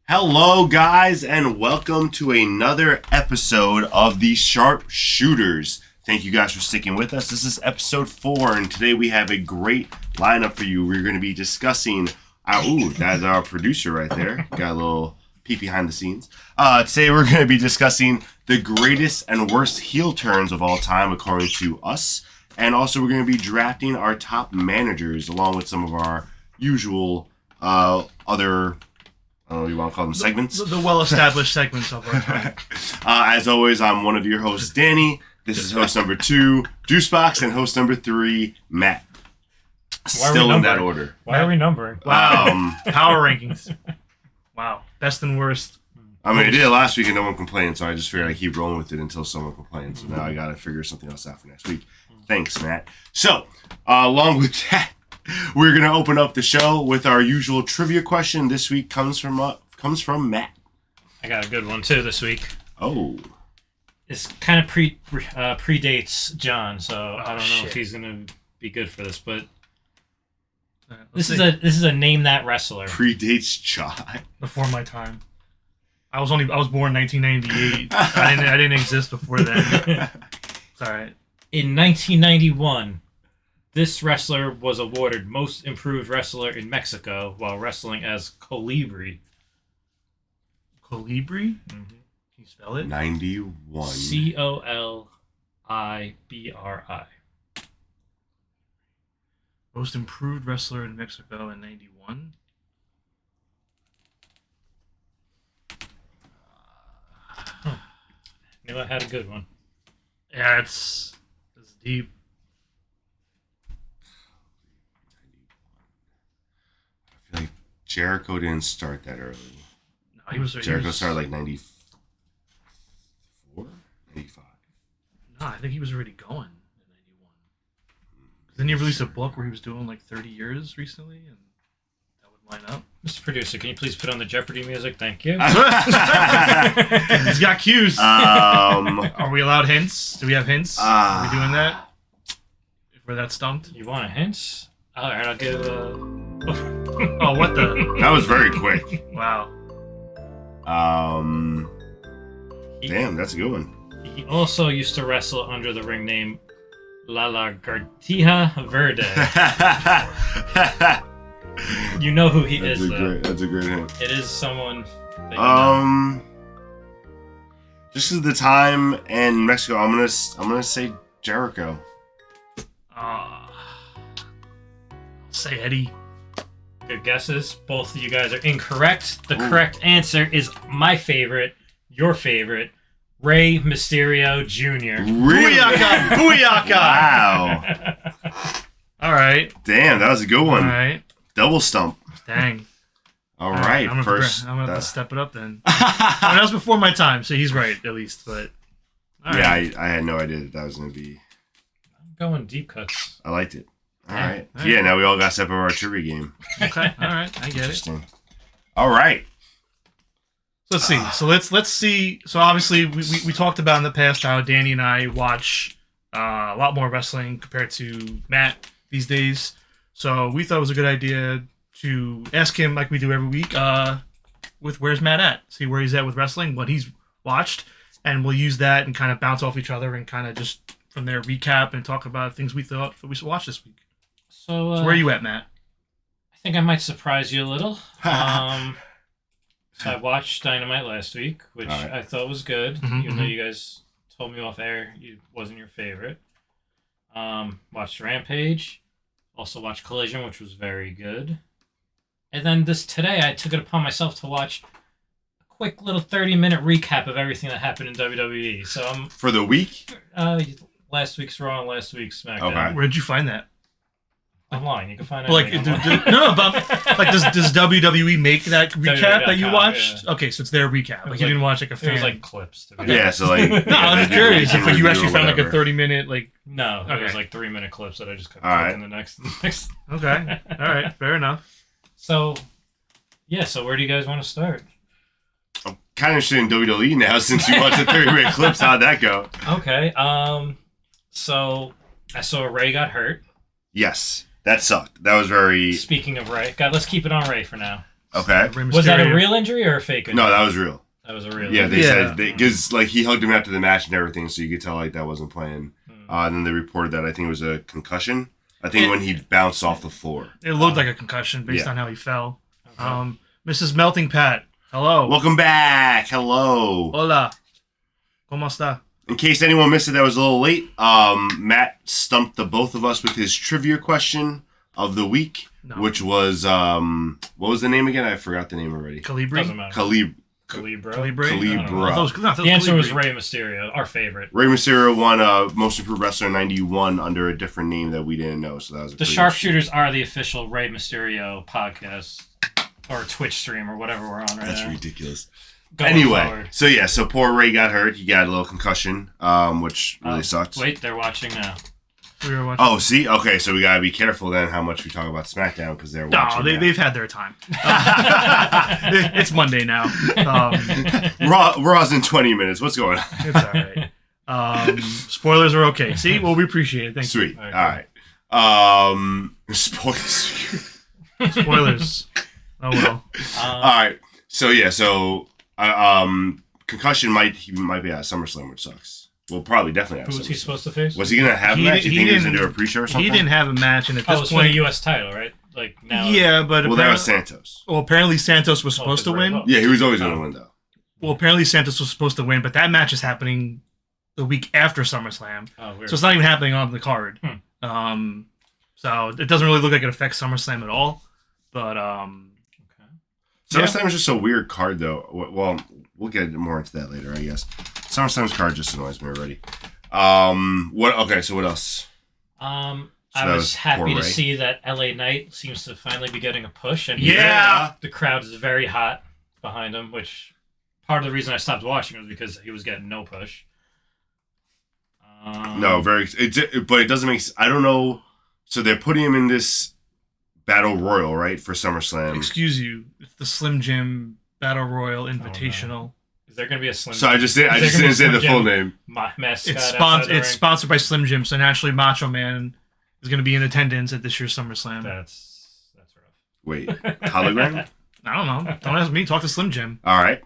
Hello, guys, and welcome to another episode of the Sharpshooters. Thank you guys for sticking with us. This is episode 4, and today we have a great lineup for you. We're going to be discussing... that's our producer right there. Got a little peek behind the scenes. Today we're going to be discussing the greatest and worst heel turns of all time, according to us. And also we're going to be drafting our top managers, along with some of our usual other... I don't know what you want to call them, segments. The well-established segments of our time. As always, I'm one of your hosts, Danny. This is host number 2, Juicebox, and host number 3, Matt. Still in that order. Why are we numbering? Wow. Power rankings. Wow. Best and worst. I mean, I did it last week and no one complained, so I just figured I'd keep rolling with it until someone complains. So now I got to figure something else out for next week. Thanks, Matt. So, along with that, we're going to open up the show with our usual trivia question. This week comes from Matt. I got a good one, too, this week. Oh. It's kind of predates John, so I don't know if he's going to be good for this, but this is a name that wrestler. Predates John. Before my time. I was born in 1998. I didn't exist before then. It's all right. In 1991, this wrestler was awarded Most Improved Wrestler in Mexico while wrestling as Colibri. Colibri? Mm-hmm. Can you spell it? 91. Colibri. Most Improved Wrestler in Mexico in 91? Knew I had a good one. Yeah, it's deep. I feel like Jericho didn't start that early. No, Jericho started like 94? 95? No, I think he was already going in 91. Then he released a book where he was doing like 30 years recently, and that would line up. Mr. Producer, can you please put on the Jeopardy music? Thank you. He's got cues. Are we allowed hints? Do we have hints? Are we doing that? If we're that stumped? You want a hint? All right, I'll give Oh, what the? That was very quick. Wow. Damn, that's a good one. He also used to wrestle under the ring name La Lagartija Verde. You know who he is, though. That's a great hint. It is someone that you know. Just at the time in Mexico, I'm gonna say Jericho. I'll say Eddie. Good guesses. Both of you guys are incorrect. The correct answer is my favorite, your favorite, Rey Mysterio Jr. Really? Booyaka! Booyaka! Wow. All right. Damn, that was a good one. All right. Double stump. Dang. All right. I'm gonna have to step it up then. That was before my time, so he's right at least. But I had no idea that was gonna be. I'm going deep cuts. I liked it. All right. All right. Yeah. Now we all got set up our trivia game. Okay. All right. I get it. Interesting. All right. Let's see. So let's see. So obviously we talked about in the past how Danny and I watch a lot more wrestling compared to Matt these days. So we thought it was a good idea to ask him, like we do every week, with where's Matt at? See where he's at with wrestling, what he's watched, and we'll use that and kind of bounce off each other and kind of just from there recap and talk about things we thought we should watch this week. So where are you at, Matt? I think I might surprise you a little. I watched Dynamite last week, which I thought was good, even though you guys told me off air it wasn't your favorite. Watched Rampage. Also watched Collision, which was very good. And then today, I took it upon myself to watch a quick little 30-minute recap of everything that happened in WWE. So for the week? Last week's Raw and last week's SmackDown. Okay. Where'd you find that? Online. You can find it But does WWE make that recap that you watched? Yeah. Okay, so it's their recap. Like you didn't watch like a fan. It was like clips. Yeah, so like... No, I'm just curious if you actually found like a 30-minute like... No, it was like 3-minute clips that I just cut in the next. Okay, all right, fair enough. So, so where do you guys want to start? I'm kind of interested in WWE now since you watched the 30-minute clips. How'd that go? Okay, so I saw Ray got hurt. Yes. That sucked. That was very... Speaking of Ray, God, let's keep it on Ray for now. Okay. Was that a real injury or a fake injury? No, that was real. That was a real Yeah, injury. they said because like he hugged him after the match and everything, so you could tell like that wasn't playing. And then they reported that I think it was a concussion. I think when he bounced off the floor. It looked like a concussion based on how he fell. Okay. Mrs. Melting Pat, hello. Welcome back. Hello. Hola. ¿Cómo está? In case anyone missed it, that was a little late. Matt stumped the both of us with his trivia question of the week, which was what was the name again? I forgot the name already. Calibri. Doesn't matter. Calibra. The answer was Rey Mysterio, our favorite. Rey Mysterio won Most Improved Wrestler 91 under a different name that we didn't know. So that was the Sharpshooters are the official Rey Mysterio podcast or Twitch stream or whatever we're on right now. That's ridiculous. Forward. So poor Ray got hurt. He got a little concussion, which really sucks. Wait, they're watching now. We were watching. Oh, see? Okay, so we gotta be careful then how much we talk about SmackDown because they're watching. No, they've had their time. It's Monday now. Raw's in 20 minutes. What's going on? It's all right. Spoilers are okay. See? Well, we appreciate it. Thank you. Sweet. All right. Spoilers. Oh, well. All right. So, yeah. So, concussion might be at SummerSlam, which sucks. Well, probably definitely at SummerSlam. Who was he supposed to face? Was he going to have a match? You think he was going to do a pre-show or something? He didn't have a match, and at this it was point... for the U.S. title, right? Like, now... Yeah, but... Well, that was Santos. Well, apparently Santos was supposed to win. Yeah, he was always going to win, though. Well, apparently Santos was supposed to win, but that match is happening the week after SummerSlam. Oh, weird. So it's not even happening on the card. So it doesn't really look like it affects SummerSlam at all. But, SummerSlam is just a weird card, though. Well, we'll get more into that later, I guess. SummerSlam's card just annoys me already. Okay, so what else? I was happy to see that LA Knight seems to finally be getting a push, and the crowd is very hot behind him. Which part of the reason I stopped watching was because he was getting no push. No, but it doesn't make. I don't know. So they're putting him in this Battle Royal, right, for SummerSlam. Excuse you, it's the Slim Jim Battle Royal Invitational. No. Is there going to be a Slim? So I just didn't say the full name. Mascot it's sponsored by Slim Jim, so naturally Macho Man is going to be in attendance at this year's SummerSlam. That's rough. Wait, hologram? I don't know. Don't ask me. Talk to Slim Jim. All right.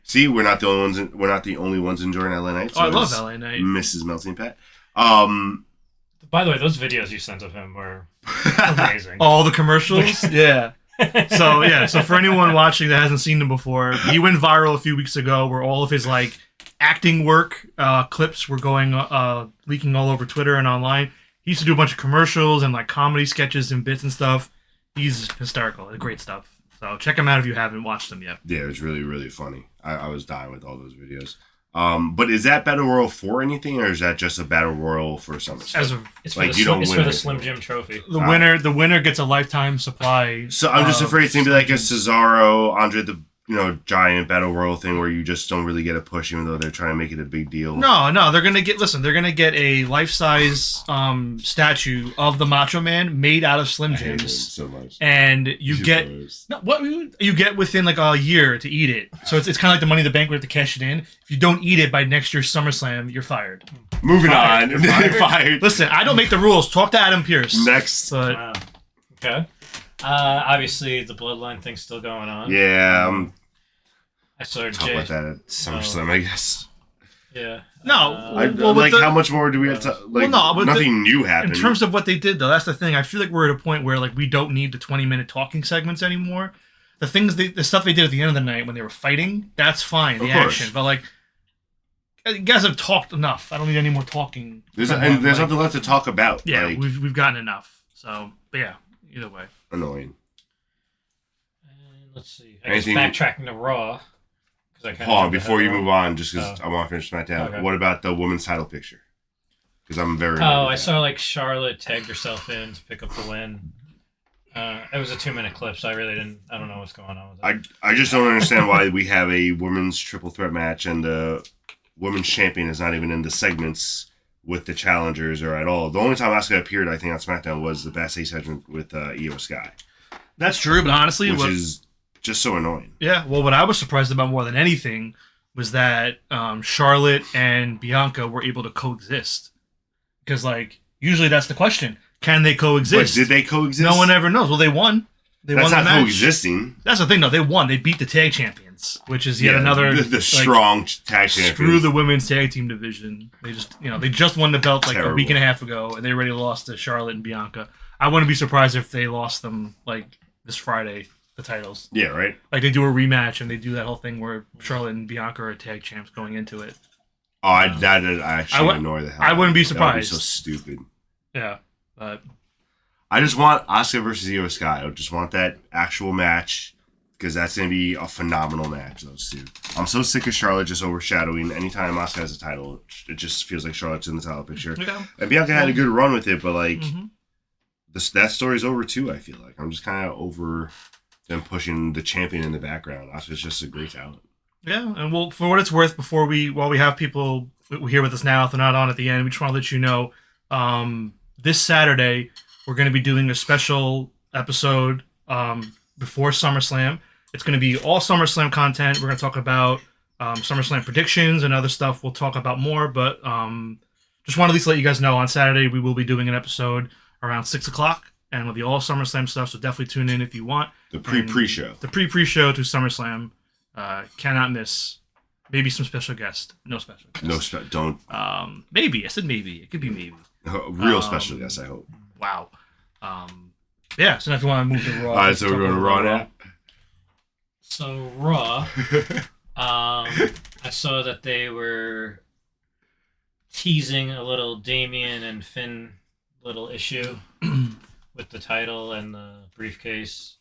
See, we're not the only ones. We're not the only ones enjoying LA Knight. So I love LA Knight. Mrs. Melting Pat. By the way, those videos you sent of him were amazing. All the commercials? Yeah. So for anyone watching that hasn't seen them before, he went viral a few weeks ago where all of his like acting work clips were going leaking all over Twitter and online. He used to do a bunch of commercials and like comedy sketches and bits and stuff. He's hysterical. Great stuff. So check him out if you haven't watched them yet. Yeah, it was really, really funny. I was dying with all those videos. But is that Battle Royal for anything, or is that just a Battle Royal for SummerSlam? It's for the Slim Jim trophy. The winner gets a lifetime supply. So I'm just afraid it's gonna be like a Cesaro, Andre the Giant Battle Royal thing where you just don't really get a push, even though they're trying to make it a big deal. No, they're gonna get a life-size statue of the Macho Man made out of Slim Jims. I hate him so much. And you get within like a year to eat it. So it's kind of like the Money in the Bank where you have to cash it in. If you don't eat it by next year's SummerSlam, you're fired. Moving on. Fired. Listen, I don't make the rules. Talk to Adam Pearce. Next. Wow. Okay. Obviously, the Bloodline thing's still going on. Yeah. I saw talk about that at SummerSlam, I guess. Yeah. No. How much more do we have to... nothing new happened. In terms of what they did, though, that's the thing. I feel like we're at a point where like we don't need the 20-minute talking segments anymore. The stuff they did at the end of the night when they were fighting, that's fine. The action. But like, you guys have talked enough. I don't need any more talking. There's nothing left to talk about. Yeah, we've gotten enough. So, but yeah, either way. Annoying. Let's see. I guess backtracking to Raw. Hold on, before you move on, just because I want to finish SmackDown. Okay. What about the women's title picture? Because I'm very... I saw like Charlotte tagged herself in to pick up the win. It was a 2-minute clip, so I don't know what's going on with that. I just don't understand why we have a women's triple threat match and the women's champion is not even in the segments with the challengers or at all. The only time Asuka appeared, I think, on SmackDown was the backstage segment with Io Sky. That's true, but honestly... Which is just so annoying. Yeah, well, what I was surprised about more than anything was that Charlotte and Bianca were able to coexist. Because, like, usually that's the question. Can they coexist? But did they coexist? No one ever knows. Well, they won. They That's won the not match. coexisting. That's the thing, though. They won. They beat the tag champions, which is yet another the strong tag champions. Screw the women's tag team division. They just won the belt like a week and a half ago, and they already lost to Charlotte and Bianca. I wouldn't be surprised if they lost them like this Friday, the titles. Yeah, right. Like they do a rematch and they do that whole thing where Charlotte and Bianca are tag champs going into it. Oh, I actually annoy the hell. I wouldn't be surprised. That would be so stupid. Yeah, but I just want Asuka versus Io Sky. I just want that actual match because that's going to be a phenomenal match, those two. I'm so sick of Charlotte just overshadowing. Anytime Asuka has a title, it just feels like Charlotte's in the title picture. yeah. And Bianca had a good run with it, but like that story's over too, I feel like. I'm just kind of over them pushing the champion in the background. Asuka's just a great talent. Yeah, and well, for what it's worth, while we have people here with us now, if they're not on at the end, we just want to let you know, this Saturday, we're going to be doing a special episode before SummerSlam. It's going to be all SummerSlam content. We're going to talk about SummerSlam predictions and other stuff. We'll talk about more, but just want to at least let you guys know on Saturday we will be doing an episode around 6 o'clock, and it'll be all SummerSlam stuff, so definitely tune in if you want. The pre-show. The pre-show to SummerSlam. Cannot miss. Maybe some special guest. No special guest. Don't. Maybe. I said maybe. It could be maybe. Real special guest, I hope. Wow. Yeah, so now if you want to move to Raw. Alright, so we're going to Raw now? So, Raw. I saw that they were teasing a little Damian and Finn little issue with the title and the briefcase.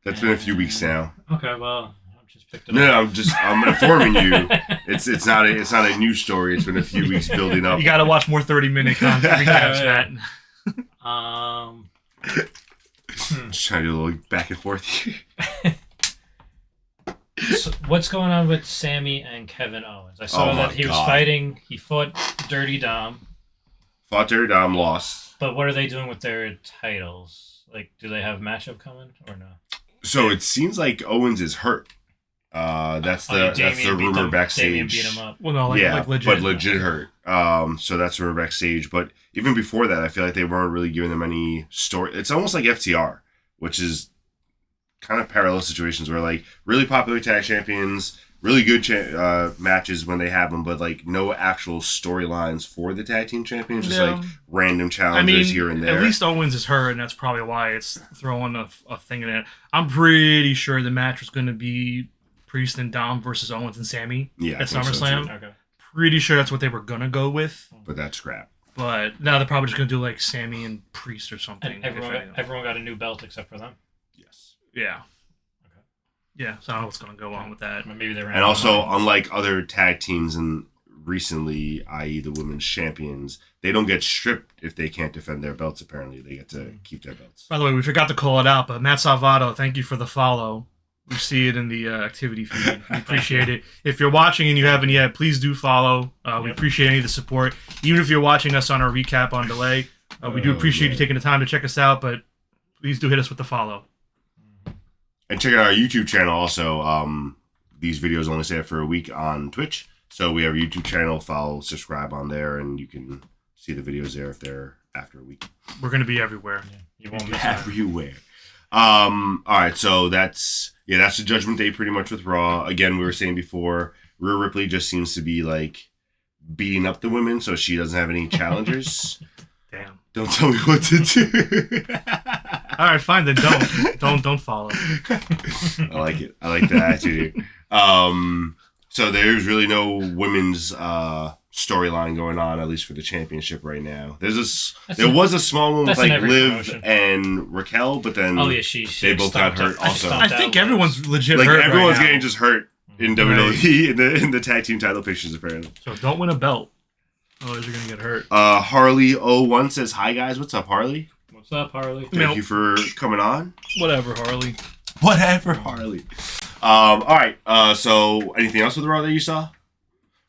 That's been a few weeks now. Okay, well, I've just picked it up. No, I'm informing you. It's not a new story. It's been a few weeks building up. You got to watch more 30-minute content recaps, Matt. Just trying to do a little back and forth here. So what's going on with Sammy and Kevin Owens? I saw that he was fighting. He fought Dirty Dom. Fought Dirty Dom, lost. But what are they doing with their titles? Like, do they have matchup coming or no? So it seems like Owens is hurt. That's the rumor backstage. Damian beat him up. Well, no, like legit. But legit hurt. So that's rumor backstage. But even before that, I feel like they weren't really giving them any story. It's almost like FTR, which is kind of parallel situations where like really popular tag champions, really good matches when they have them, but like no actual storylines for the tag team champions, just like random challenges here and there. At least Owens is hurt, and that's probably why it's throwing a thing in it. I'm pretty sure the match was going to be Priest and Dom versus Owens and Sammy at SummerSlam. So okay. Pretty sure that's what they were going to go with. But that's crap. But now they're probably just going to do like Sammy and Priest or something. And everyone got a new belt except for them? Yes. Yeah. Okay. Yeah, so I don't know what's going to go on with that. Maybe they ran. And also, unlike other tag teams and recently, i.e. the women's champions, they don't get stripped if they can't defend their belts, apparently. They get to keep their belts. By the way, we forgot to call it out, but Matt Salvato, thank you for the follow. We see it in the activity feed. We appreciate it. If you're watching and you haven't yet, please do follow. We appreciate any of the support. Even if you're watching us on our recap on delay, we do appreciate you taking the time to check us out, but please do hit us with the follow. And check out our YouTube channel also. These videos only stay up for a week on Twitch. So we have a YouTube channel. Follow, subscribe on there, and you can see the videos there if they're after a week. We're going to be everywhere. Yeah, you won't be everywhere. All right, so that's the Judgment Day pretty much with Raw. Again, we were saying before, Rhea Ripley just seems to be like beating up the women, so she doesn't have any challengers. Damn. Don't tell me what to do. All right, fine then. Don't follow. I like it. I like the attitude. So there's really no women's storyline going on, at least for the championship right now. There was a small one with like Liv promotion. And Raquel, but then they both got hurt also. I think everyone's legit like hurt. Everyone's right getting just hurt in WWE in the tag team title pictures apparently. So don't win a belt. Otherwise you're gonna get hurt. Harley01 says, "Hi guys, what's up, Harley? What's up, Harley? Thank you for coming on. Whatever, Harley. Whatever, Harley. All right. So anything else with the Raw that you saw?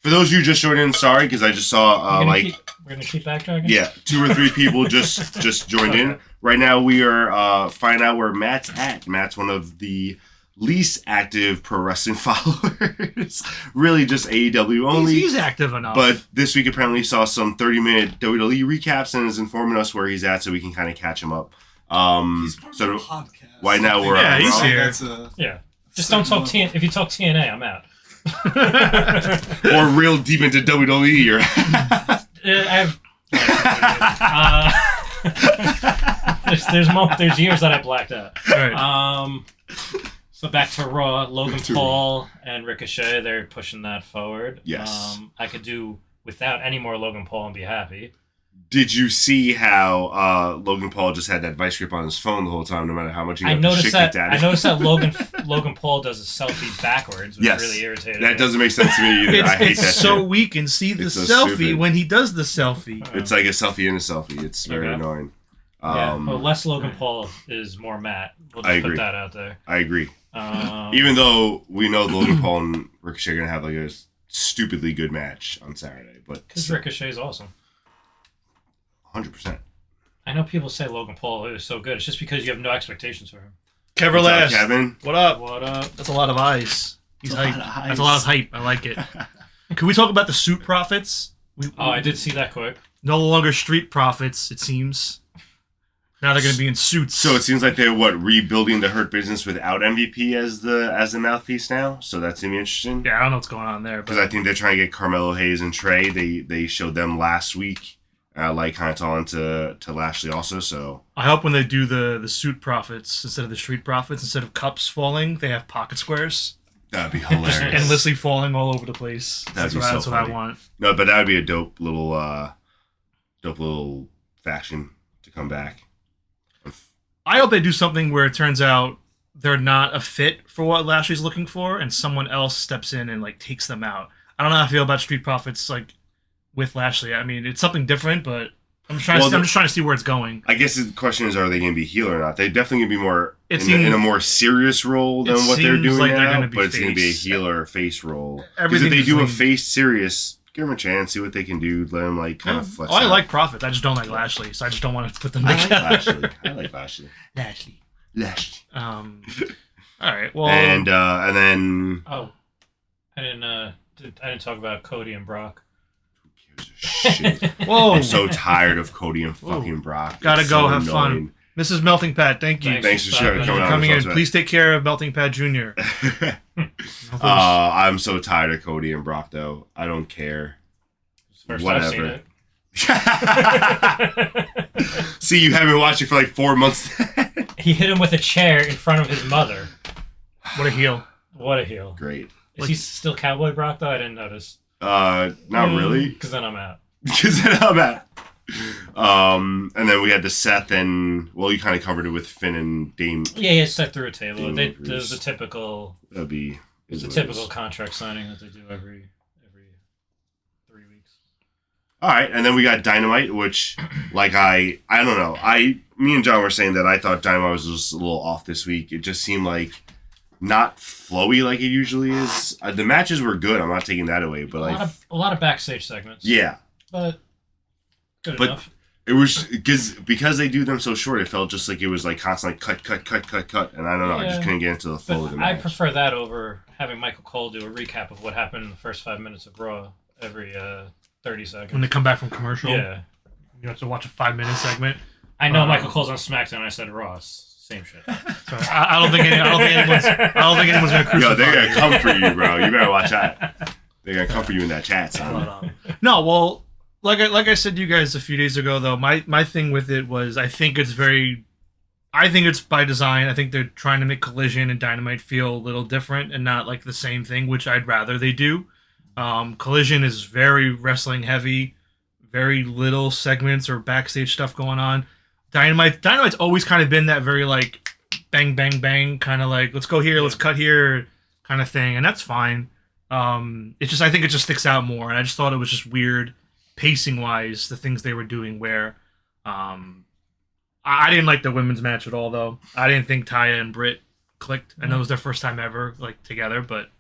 For those of you just joined in, sorry, because I just saw we're gonna keep backtracking. Yeah, 2 or 3 people just joined in. Right now we are finding out where Matt's at. Matt's one of the least active pro wrestling followers. Really just AEW only. He's active enough. But this week apparently saw some 30-minute WWE recaps and is informing us where he's at so we can kind of catch him up He's part So of the podcast. why now we're Yeah, on he's Raw? here. That's a Yeah. Just don't talk TNA. If you talk TNA, I'm out. Or real deep into WWE. Or I have. There's years that I blacked out. Right. So back to Raw. Logan To Paul and Ricochet, they're pushing that forward. Yes. I could do without any more Logan Paul and be happy. Did you see how Logan Paul just had that vice grip on his phone the whole time, no matter how much he got the shit kicked at I him? noticed that Logan Paul does a selfie backwards, which Yes. really irritated That me. doesn't make sense to me either. I hate It's that so shit. we can see the It's so selfie stupid. when he does the selfie. It's like a selfie and a selfie. It's very Okay. annoying. Yeah. Well, less Logan Paul is more Matt. We'll just I put agree. that out there. I agree. Um, Even though we know Logan Paul and Ricochet are going to have like a stupidly good match on Saturday, but because Ricochet's awesome. 100%. I know people say Logan Paul is so good. It's just because you have no expectations for him. Kevin What's up, Last. Kevin? What up? What up? That's a lot of eyes. He's That's a hype. lot of eyes. That's a lot of hype. I like it. Can we talk about the suit profits? Oh, I did see that quick. No longer street profits, it seems. Now they're going to be in suits. So it seems like they're rebuilding the Hurt Business without MVP as the mouthpiece now. So that's gonna be interesting. Yeah, I don't know what's going on there. Because I think they're trying to get Carmelo Hayes and Trey. They showed them last week, like kind of talking to Lashley also. So I hope when they do the suit profits instead of the street profits, instead of cups falling, they have pocket squares. that'd be Just hilarious. endlessly falling all over the place. That'd be That's so what I funny. want. No, but that would be a dope little faction to come back. I hope they do something where it turns out they're not a fit for what Lashley's looking for, and someone else steps in and like takes them out. I don't know how I feel about Street Profits like with Lashley. I mean, it's something different, but I'm just trying to see where it's going. I guess the question is, are they going to be heel or not? They're definitely going to be more It in a more serious role than it what they're seems doing like they're now. gonna be But it's going to be a face. heel or a face role. Because if Everything they is do a lean. face serious, give them a chance, see what they can do. Let them like kind of flex. I out. like Profits. I just don't like Lashley, so I just don't want to put them I like together. Lashley. I like Lashley. Lashley. Lashley. All right. Well, And then Oh, I didn't talk about Cody and Brock. who gives a shit? whoa, I'm so tired of Cody and Whoa. fucking Brock. Gotta It's go so have fun. annoying. Mrs. Melting Pat, thank you Thanks. Thanks for coming for on. coming in. Please. Please take care of Melting Pat Jr. I'm so tired of Cody and Brock though. I don't care. It's the first I've seen Whatever. it. See, you haven't watched it for like 4 months. He hit him with a chair in front of his mother. What a heel. What a heel. Great. Is he still Cowboy Brock though? I didn't notice. Not really. Because then I'm out. Because then I'm at. And then we had the Seth and you kind of covered it with Finn and Dame. Yeah, set through a table. Dame They Bruce. the typical. That'd be. It's a is what it typical is. contract signing that they do every 3 weeks. All right, and then we got Dynamite, which, like, I don't know. Me and John were saying that I thought Dynamite was just a little off this week. It just seemed like not flowy like it usually is. The matches were good. I'm not taking that away, but like, A lot of backstage segments. yeah, But good But- enough. it was because they do them so short. It felt just like it was like constantly cut, and I don't know. I just Yeah. couldn't get into the flow of But the I match. prefer that over having Michael Cole do a recap of what happened in the first 5 minutes of Raw every 30 seconds. When they come back from commercial, Yeah. you have to watch a 5-minute segment. I know Michael Cole's on SmackDown. I said Raw. Same shit. So I don't think anyone's gonna crucify Yo, they're you. gonna come for you, bro. You better watch out. They're gonna come for you in that chat, son. No, well, like I said to you guys a few days ago, though, my thing with it was I think it's by design. I think they're trying to make Collision and Dynamite feel a little different and not like the same thing, which I'd rather they do. Collision is very wrestling heavy, very little segments or backstage stuff going on. Dynamite's always kind of been that very like bang bang bang kind of like let's go here, let's cut here kind of thing, and that's fine. It's just I think it just sticks out more, and I just thought it was just weird pacing wise the things they were doing where I didn't like the women's match at all though. I didn't think Taya and Britt clicked. I know it was their first time ever like together, but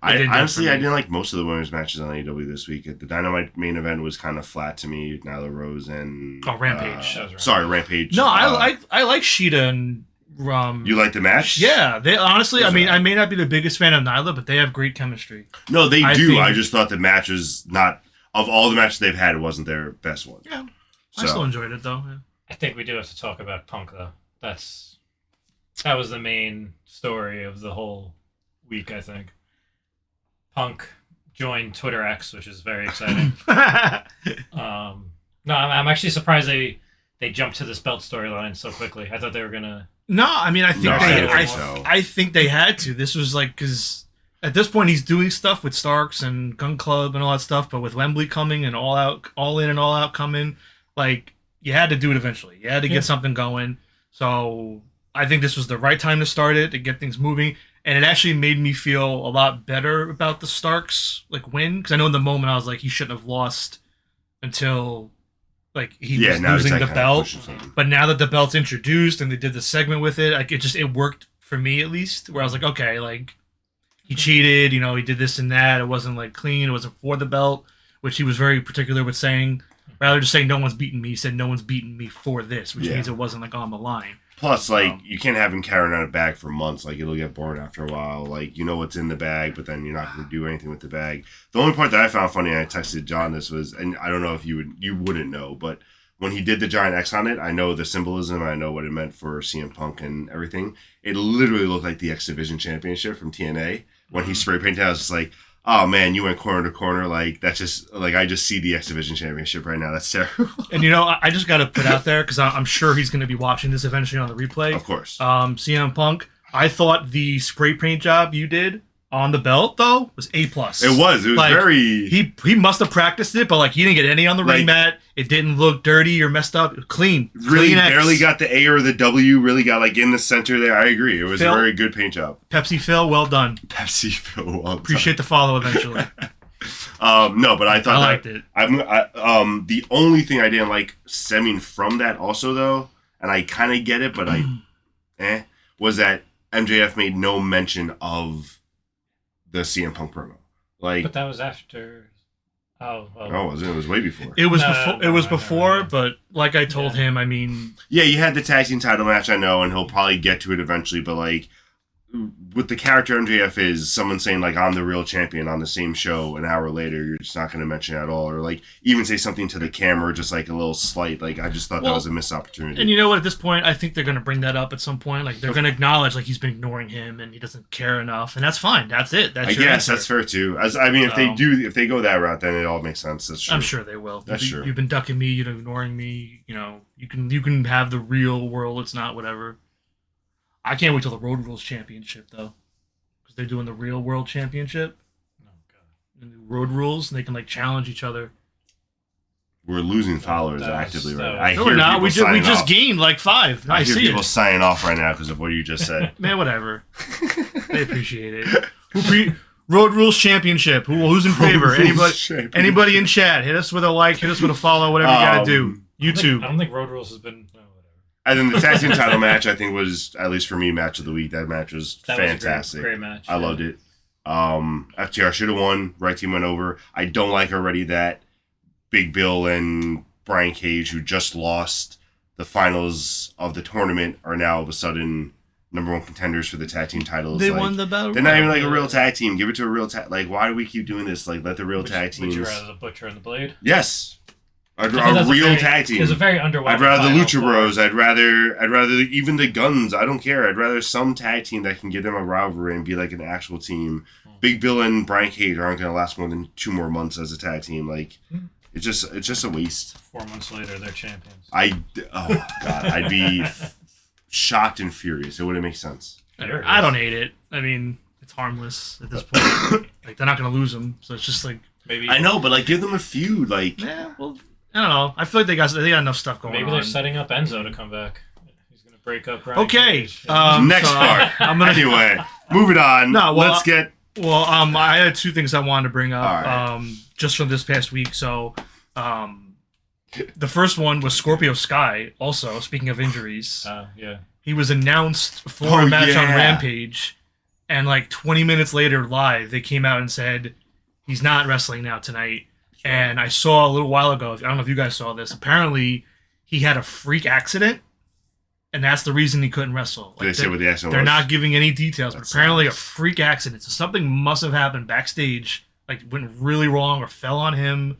I didn't do it honestly for me. I didn't like most of the women's matches on AEW this week. The Dynamite main event was kind of flat to me. Nyla Rose and Rampage. That was right. Sorry, Rampage. no, I like Sheeta and You like the match? yeah, they honestly. I mean, Right. I may not be the biggest fan of Nyla, but they have great chemistry. No, they I do. think- I just thought the match was not of all the matches they've had. It wasn't their best one. Yeah, So, I still enjoyed it though. Yeah. think we do have to talk about Punk though. That was the main story of the whole week, I think. Punk joined Twitter X, which is very exciting. No, I'm actually surprised they jumped to this belt storyline so quickly. I thought they were gonna. No, I mean I think they had to. This was like because at this point he's doing stuff with Starks and Gun Club and all that stuff, but with Wembley coming and All In and All Out coming, like you had to do it eventually. You had to get something going. So I think this was the right time to start it to get things moving, and it actually made me feel a lot better about the Starks like win because I know in the moment I was like he shouldn't have lost until. Like he was losing the belt, but now that the belt's introduced and they did the segment with it, like it worked for me at least. Where I was like, okay, like he cheated, you know, he did this and that. It wasn't like clean. It wasn't for the belt, which he was very particular with saying. Rather than just saying no one's beaten me, he said no one's beaten me for this, which means it wasn't like on the line. Plus, like you can't have him carrying on a bag for months. Like it'll get boring after a while. Like you know what's in the bag, but then you're not going to do anything with the bag. The only part that I found funny, and I texted John this was, and I don't know if you wouldn't know, but when he did the giant X on it, I know the symbolism. I know what it meant for CM Punk and everything. It literally looked like the X Division Championship from TNA when he spray painted. I was just like, oh man, you went corner to corner. Like that's just like I just see the X Division Championship right now. That's terrible. And you know, I just got to put out there because I'm sure he's going to be watching this eventually on the replay. Of course. CM Punk. I thought the spray paint job you did on the belt though was A+. It was like, very. He must have practiced it, but like he didn't get any on the ring mat. It didn't look dirty or messed up. Clean. Really clean barely X. got the A or the W. Really got like in the center there. I agree. It was Phil, a very good paint job. Pepsi Phil, well done. Pepsi Phil, well done. Appreciate the follow eventually. No, but I thought I liked it. The only thing I didn't like stemming from that also though, and I kind of get it, but was that MJF made no mention of the CM Punk promo. Like, but that was after. Oh, it was way before. It was before, but like I told him, I mean, you had the tag team title match, I know, and he'll probably get to it eventually. But like, with the character MJF is, someone saying like I'm the real champion on the same show an hour later, you're just not going to mention it at all, or like even say something to the camera, just like a little slight. Like I just thought that was a missed opportunity. And you know what? At this point, I think they're going to bring that up at some point. Like they're going to acknowledge like he's been ignoring him and he doesn't care enough, and that's fine. That's it. That's your answer. That's fair too. If they go that route, then it all makes sense. That's true. I'm sure they will. That's true. You've been ducking me. You're ignoring me. You know, you can have the real world. It's not whatever. I can't wait till the Road Rules Championship though. They're doing the Real World Championship. Oh god! And the Road Rules, and they can like challenge each other. We're losing followers actively right now. No, we're not. We just gained like 5. I hear people signing off right now because of what you just said. Man, whatever. They appreciate it. Road Rules Championship. Who's in favor? Anybody in chat? Hit us with a like. Hit us with a follow. Whatever you gotta do. YouTube. I don't think Road Rules has been. And then the tag team title match, I think, was, at least for me, match of the week. That match was fantastic. Great match. I loved it. FTR should have won. Right team went over. I don't like already that Big Bill and Brian Cage, who just lost the finals of the tournament, are now all of a sudden #1 contenders for the tag team titles. They won the battle. They're not even like a real tag team. Give it to a real tag. Like, why do we keep doing this? Like, let the real tag teams. Would you rather the Butcher and the Blade? Yes. A real tag team. It was a very underwhelming. I'd rather the Lucha Bros. I'd rather even the Guns. I don't care. I'd rather some tag team that can give them a rivalry and be like an actual team. Big Bill and Brian Cage aren't going to last more than 2 more months as a tag team. Like, it's just a waste. 4 months later, they're champions. I'd be shocked and furious. It wouldn't make sense. I don't hate it. I mean, it's harmless at this point. Like they're not going to lose them, so it's just like maybe. I know, but like give them a feud. Like, well. I don't know. I feel like they got enough stuff going on. Maybe they're setting up Enzo to come back. He's going to break up Ryan. Okay. Next part. Anyway, moving on. No, well, let's get. Well, I had 2 things I wanted to bring up right. just from this past week. So, the first one was Scorpio Sky. Also, speaking of injuries, he was announced for a match on Rampage, and like 20 minutes later, live, they came out and said he's not wrestling now tonight. And I saw a little while ago, I don't know if you guys saw this, apparently he had a freak accident, and that's the reason he couldn't wrestle. Did they say what the accident was? They're not giving any details, but apparently a freak accident. So something must have happened backstage, like went really wrong or fell on him,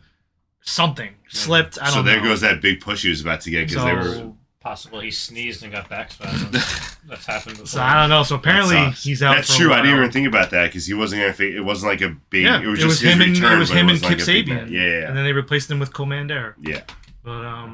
something. Slipped, I don't know. So there goes that big push he was about to get, because possible he sneezed and got back spasms. That's happened before. So I don't know. So apparently he's out. That's for true. a while. I didn't even think about that because he wasn't gonna. It wasn't like a big. Yeah, it was just his him and return, it was but him and wasn't Kip like a big Sabian. match. Yeah. And then they replaced him with Commander. Yeah. But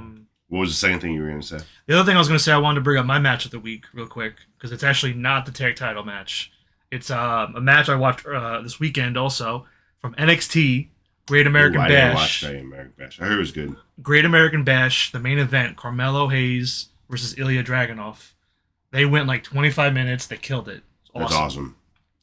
What was the second thing you were gonna say? the other thing I was gonna say, I wanted to bring up my match of the week real quick because it's actually not the tag title match. It's a match I watched this weekend also from NXT. Great American I Bash. didn't watch Great American Bash. I heard it was good. Great American Bash, the main event, Carmelo Hayes versus Ilya Dragunov. They went like 25 minutes. They killed it. That's awesome.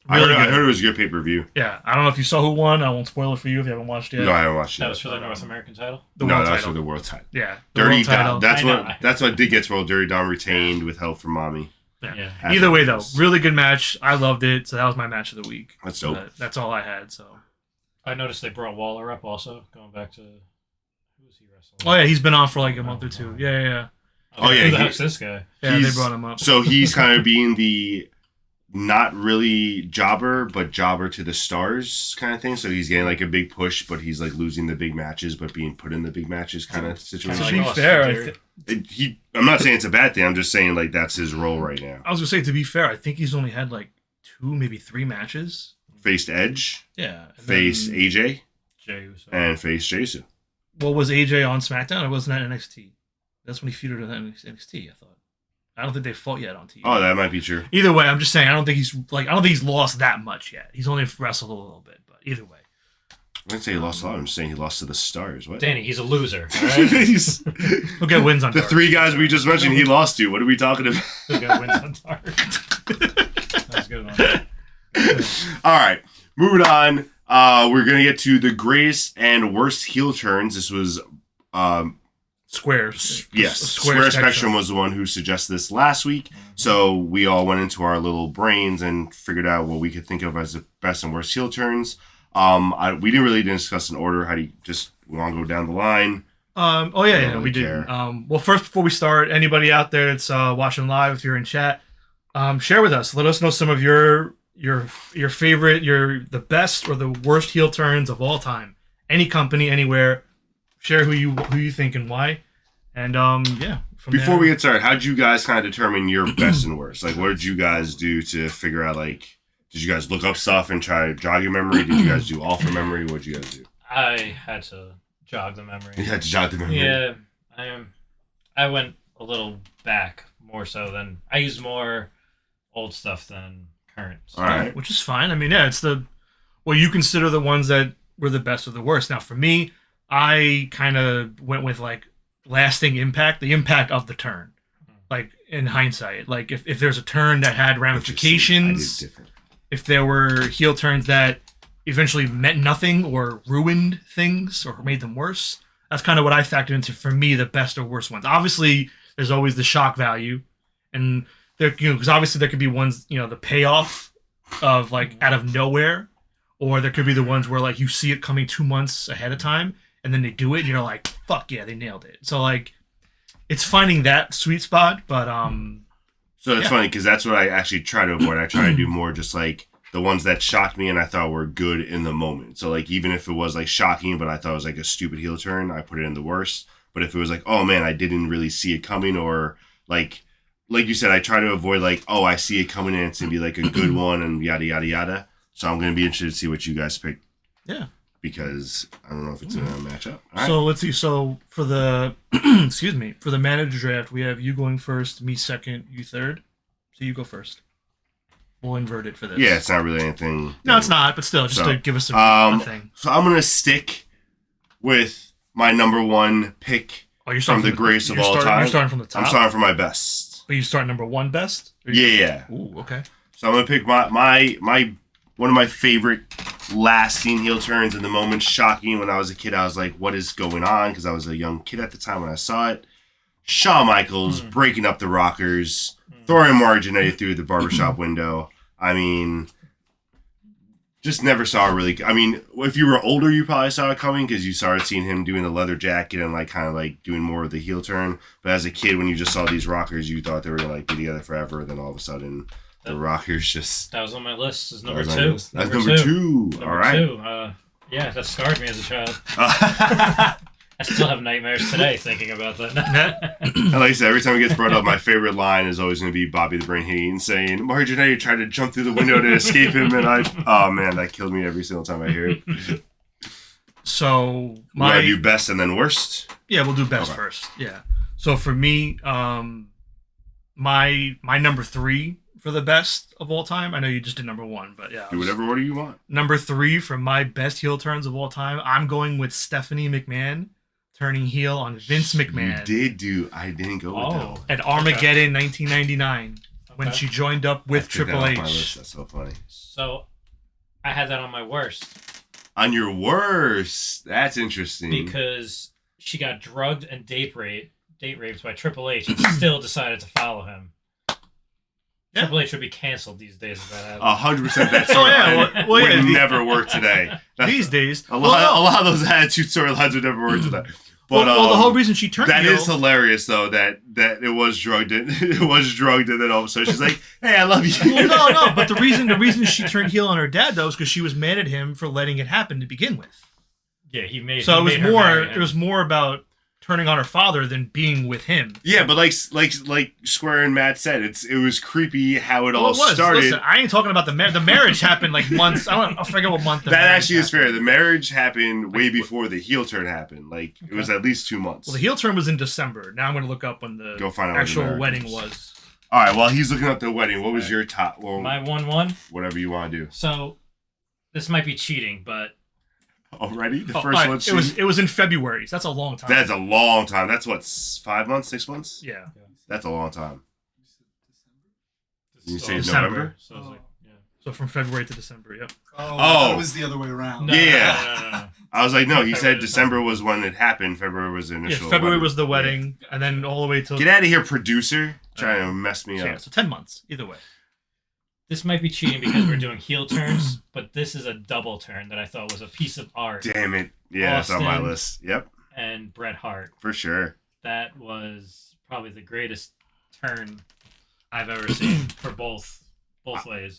Really I good. heard it was a good pay-per-view. Yeah, I don't know if you saw who won. I won't spoil it for you if you haven't watched it yet. No, I haven't watched it. That was for the North American title? The no, world that was title. for the world title. Yeah, the Dirty world title. Dom. That's what did get spoiled. Dirty Dom retained with help from Mommy. Yeah. Either way, though, really good match. I loved it. So that was my match of the week. That's dope. That's all I had. So. I noticed they brought Waller up also, going back to who was he wrestling? Oh yeah, he's been on for like a month or two. Yeah. Oh, yeah, Who the heck's this guy? Yeah, they brought him up. So he's kind of being the not really jobber, but jobber to the stars kind of thing. So he's getting like a big push, but he's like losing the big matches, but being put in the big matches kind of situation. To be fair, I'm not saying it's a bad thing. I'm just saying like that's his role right now. I was gonna say, to be fair, I think he's only had like 2, maybe 3 matches. Faced Edge. Yeah. Faced AJ. Jey Uso. And faced Jason. Well, was AJ on SmackDown or wasn't that NXT? That's when he feuded with NXT, I thought. I don't think they fought yet on TV. Oh, that might be true. Either way, I'm just saying I don't think he's lost that much yet. He's only wrestled a little bit, but either way. I didn't say he lost a lot. I'm just saying he lost to the stars. What? Danny, he's a loser. All right? He'll get wins on the dark. 3 guys we just mentioned he lost to. What are we talking about? He'll get wins on dark. That's a good one. All right. Moving on. We're going to get to the greatest and worst heel turns. This was... Square. Yes. Square Spectrum was the one who suggested this last week. So we all went into our little brains and figured out what we could think of as the best and worst heel turns. We didn't really discuss an order. How do you we want to go down the line? We did. Well, first, before we start, anybody out there that's watching live, if you're in chat, share with us. Let us know some of your favorite, the best or the worst heel turns of all time. Any company, anywhere. Share who you think and why. And Before we get started, how did you guys kind of determine your best and worst? Like, what did you guys do to figure out, like, did you guys look up stuff and try to jog your memory? Did you guys do all from memory? What did you guys do? I had to jog the memory. You had to jog the memory? Yeah. I went a little back more so than... I used more old stuff than current. All right. Which is fine. I mean, yeah, it's you consider the ones that were the best or the worst. Now, for me, I kind of went with like lasting impact, the impact of the turn. Like in hindsight, like if there's a turn that had ramifications, if there were heel turns that eventually meant nothing or ruined things or made them worse, that's kind of what I factored into for me the best or worst ones. Obviously, there's always the shock value, and there because obviously there could be ones the payoff of like out of nowhere, or there could be the ones where like you see it coming 2 months ahead of time. And then they do it, and you're like, "Fuck yeah, they nailed it!" So like, it's finding that sweet spot. But so it's funny because that's what I actually try to avoid. I try to do more just like the ones that shocked me and I thought were good in the moment. So like, even if it was like shocking, but I thought it was like a stupid heel turn, I put it in the worst. But if it was like, oh man, I didn't really see it coming, or like you said, I try to avoid like, oh, I see it coming in, it's gonna be like a good one, and yada yada yada. So I'm gonna be interested to see what you guys pick. Yeah. Because I don't know if it's going to match up. All So right. let's see. So for the for the manager draft, we have you going first, me second, you third. So you go first. We'll invert it for this. Yeah, it's not really anything. No, it's not. But still, just to give us a thing. So I'm going to stick with my number 1 pick from the greatest of all time. You're starting from the top. I'm starting from my best. But you start number 1 best. Yeah. Ooh, okay. So I'm going to pick my one of my favorite lasting heel turns in the moment. Shocking. When I was a kid, I was like, what is going on? Because I was a young kid at the time when I saw it. Shawn Michaels breaking up the Rockers, throwing Marginetti through the barbershop window. I mean, just never saw if you were older, you probably saw it coming because you started seeing him doing the leather jacket and like kind of like doing more of the heel turn. But as a kid, when you just saw these Rockers, you thought they were going to like be together forever. And then all of a sudden... The Rockers just... That was on my list as number 2. That's number 2. All right. Yeah, that scarred me as a child. I still have nightmares today thinking about that. And like I said, every time it gets brought up, my favorite line is always going to be Bobby the Brain Heenan saying, Mario Jannetty tried to jump through the window to escape him, and oh man, that killed me every single time I hear it. So We're going to do best and then worst? Yeah, we'll do best first. Yeah. So for me, my number 3 for the best of all time. I know you just did number 1, but yeah. Do whatever order you want. Number 3 for my best heel turns of all time. I'm going with Stephanie McMahon turning heel on Vince McMahon. I didn't go with that. At Armageddon 1999 when she joined up with Triple H. On my list. That's so funny. So I had that on my worst. On your worst? That's interesting. Because she got drugged and date raped by Triple H and still decided to follow him. Yeah. Triple H would be canceled these days if that happened. 100% that storyline would never work today. These days. A lot of those attitude storylines would never work today. But well, the whole reason she turned that heel... is hilarious, though, that it was drugged and then all of a sudden she's like, hey, I love you. Well, no, but the reason she turned heel on her dad, though, is because she was mad at him for letting it happen to begin with. Yeah, it was more about turning on her father than being with him. Yeah, but like Square and Matt said, it was creepy how it all started. Listen, I ain't talking about the marriage happened like months. I forget what month. That actually is fair. The marriage happened way before the heel turn happened. Like it was at least 2 months. Well, the heel turn was in December. Now I'm going to look up when the actual wedding was. All right. While he's looking up the wedding, what was your top? Well, my 1-1. Whatever you want to do. So this might be cheating, but. Already? The first one? It was in February. So that's a long time. That's a long time. That's what, 5 months, 6 months? Yeah. That's a long time. You say December. November? So from February to December, yep. Oh, it was the other way around. No. I was like, no, he said December was when it happened. February was the initial. Yeah, February was the wedding, and then all the way till... Get out of here, producer. Trying to mess me up. Yeah, so 10 months, either way. This might be cheating because we're doing heel turns, but this is a double turn that I thought was a piece of art. Damn it. Yeah, Austin that's on my list. Yep. And Bret Hart. For sure. That was probably the greatest turn I've ever seen for both ways.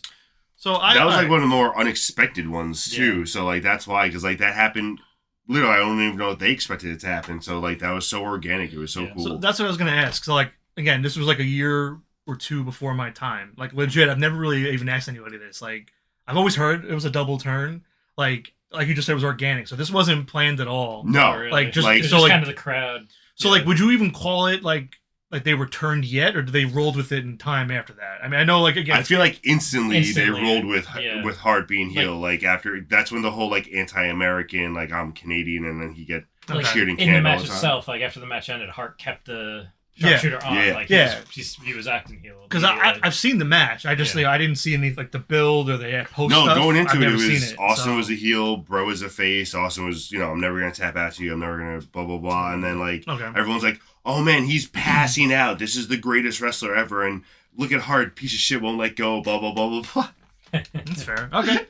So that was like one of the more unexpected ones too. Yeah. So like that's why, because like that happened. Literally, I don't even know if they expected it to happen. So like that was so organic. It was so cool. So that's what I was gonna ask. So like again, this was like a year or 2 before my time. Like legit, I've never really even asked anybody this. Like I've always heard it was a double turn. Like you just said, it was organic. So this wasn't planned at all. No, really. Like just kind of the crowd. So like, would you even call it like they were turned yet, or did they rolled with it in time after that? I mean, I know like again, I feel like instantly they rolled with Hart being heel. Like after that's when the whole like anti-American, like I'm Canadian, and then he get cheered in Canada. In the match itself, like after the match ended, Hart kept the Sharpshooter on. Yeah. Like he was acting heel. Because I've seen the match. I just I didn't see any like the build or the post. No, stuff. going into I've it was Austin was a heel, Bro was a face. Austin was, I'm never gonna tap out to you. I'm never gonna blah blah blah. And then like everyone's like, oh man, he's passing out. This is the greatest wrestler ever. And look at Hart, piece of shit, won't let go. Blah blah blah blah blah. That's fair. Okay.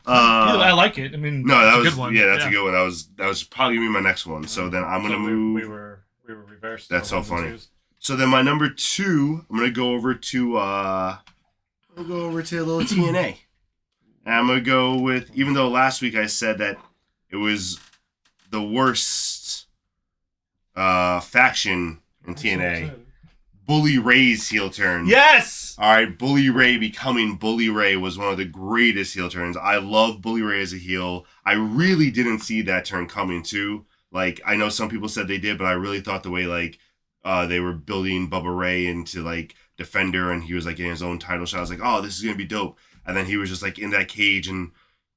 I like it. I mean, no, that was a good one. Yeah, that's a good one. That was probably gonna be my next one. So then I'm gonna move. We were reversed. That's so funny. So then my number 2, I'm gonna go over to a little TNA. And I'm gonna go with, even though last week I said that it was the worst faction in TNA, Bully Ray's heel turn. Yes! Alright, Bully Ray becoming Bully Ray was one of the greatest heel turns. I love Bully Ray as a heel. I really didn't see that turn coming too. Like, I know some people said they did, but I really thought the way like they were building Bubba Ray into like Defender, and he was like getting his own title shot. I was like, oh, this is gonna be dope. And then he was just like in that cage and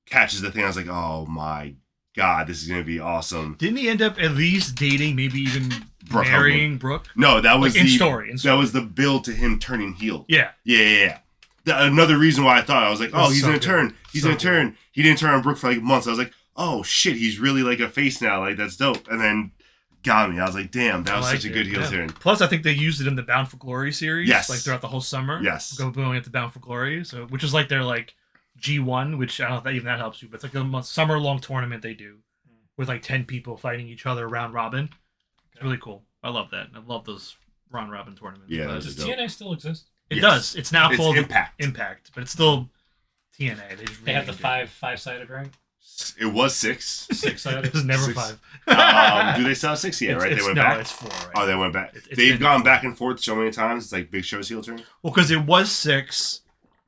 catches the thing. I was like, oh my god, this is gonna be awesome. Didn't he end up at least dating, maybe even marrying Brooke? No, that was like in story. That was the build to him turning heel. Yeah. Another reason why I thought, I was like, oh, he's gonna turn. He's so gonna turn. He didn't turn on Brooke for like months. I was like, oh shit, he's really like a face now. Like that's dope. And then got me. I was like, damn, that was such a good heel turn. Plus, I think they used it in the Bound for Glory series. Yes. Like throughout the whole summer. Yes. Going into Bound for Glory, which is like their like G1, which I don't know if that helps you, but it's like a summer long tournament they do with like 10 people fighting each other round robin. It's really cool. I love that. I love those round robin tournaments. Yeah. Does TNA still exist? It does. It's now called Impact. Impact, but it's still TNA. They have the five-sided ring. It was 6. 6 out It of was never 6. 5. Do they sell 6? Yeah, right. They went back. It's 4. Right? Oh, they went back. It's They've been gone 4. back and forth so many times. It's like Big Show's heel turn. Well, because it was 6.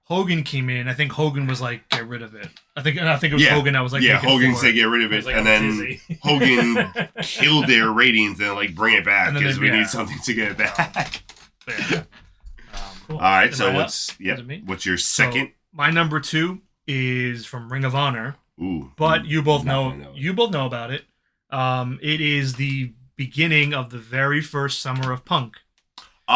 Hogan came in. I think Hogan was like, get rid of it. I think it was Hogan that was like, Hogan said get rid of it, like, and then Hogan killed their ratings and like bring it back because we need something to get it back. Yeah. Cool. All right, so Is what's your second? So my number 2 is from Ring of Honor. Ooh, But you both know it. you both know about it. It is the beginning of the very first Summer of Punk. Oh,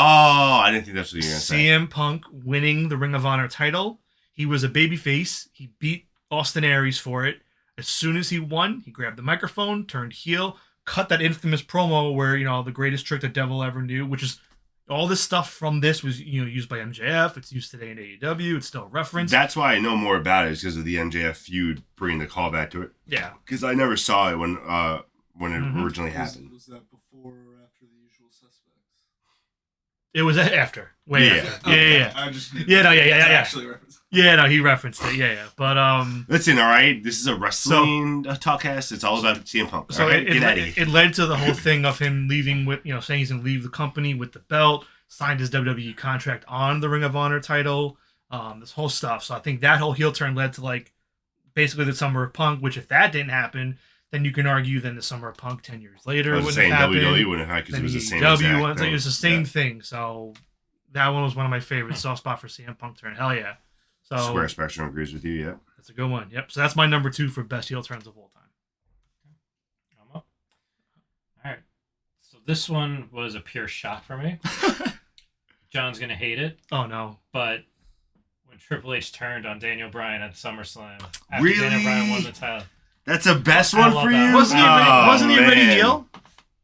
I didn't think that's what you were gonna say. CM Punk winning the Ring of Honor title. He was a babyface. He beat Austin Aries for it. As soon as he won, he grabbed the microphone, turned heel, cut that infamous promo where, the greatest trick the devil ever knew, which is all this stuff from this was, used by MJF. It's used today in AEW. It's still referenced. That's why I know more about it is because of the MJF feud, bringing the callback to it. Yeah. Because I never saw it when it originally happened. Was that before or after The Usual Suspects? It was after. Way after. Yeah. I just actually referenced. Yeah, no, he referenced it. Yeah. But listen, all right, this is a wrestling talkcast. It's all about CM Punk. So right? it led to the whole thing of him leaving with, saying he's going to leave the company with the belt, signed his WWE contract on the Ring of Honor title, this whole stuff. So I think that whole heel turn led to like basically the Summer of Punk, which if that didn't happen, then you can argue then the Summer of Punk 10 years later wouldn't have happened. WWE wouldn't have happened because it was the same exact thing. It was the same thing. So that one was one of my favorites. Soft spot for CM Punk turn. Hell yeah. So Square Spectrum agrees with you, yeah. That's a good one. Yep. So that's my number 2 for best heel turns of all time. I'm up. All right. So this one was a pure shock for me. John's going to hate it. Oh, no. But when Triple H turned on Daniel Bryan at SummerSlam after Really? Daniel Bryan won the title. That's the best one for you? Wasn't he already man. heel?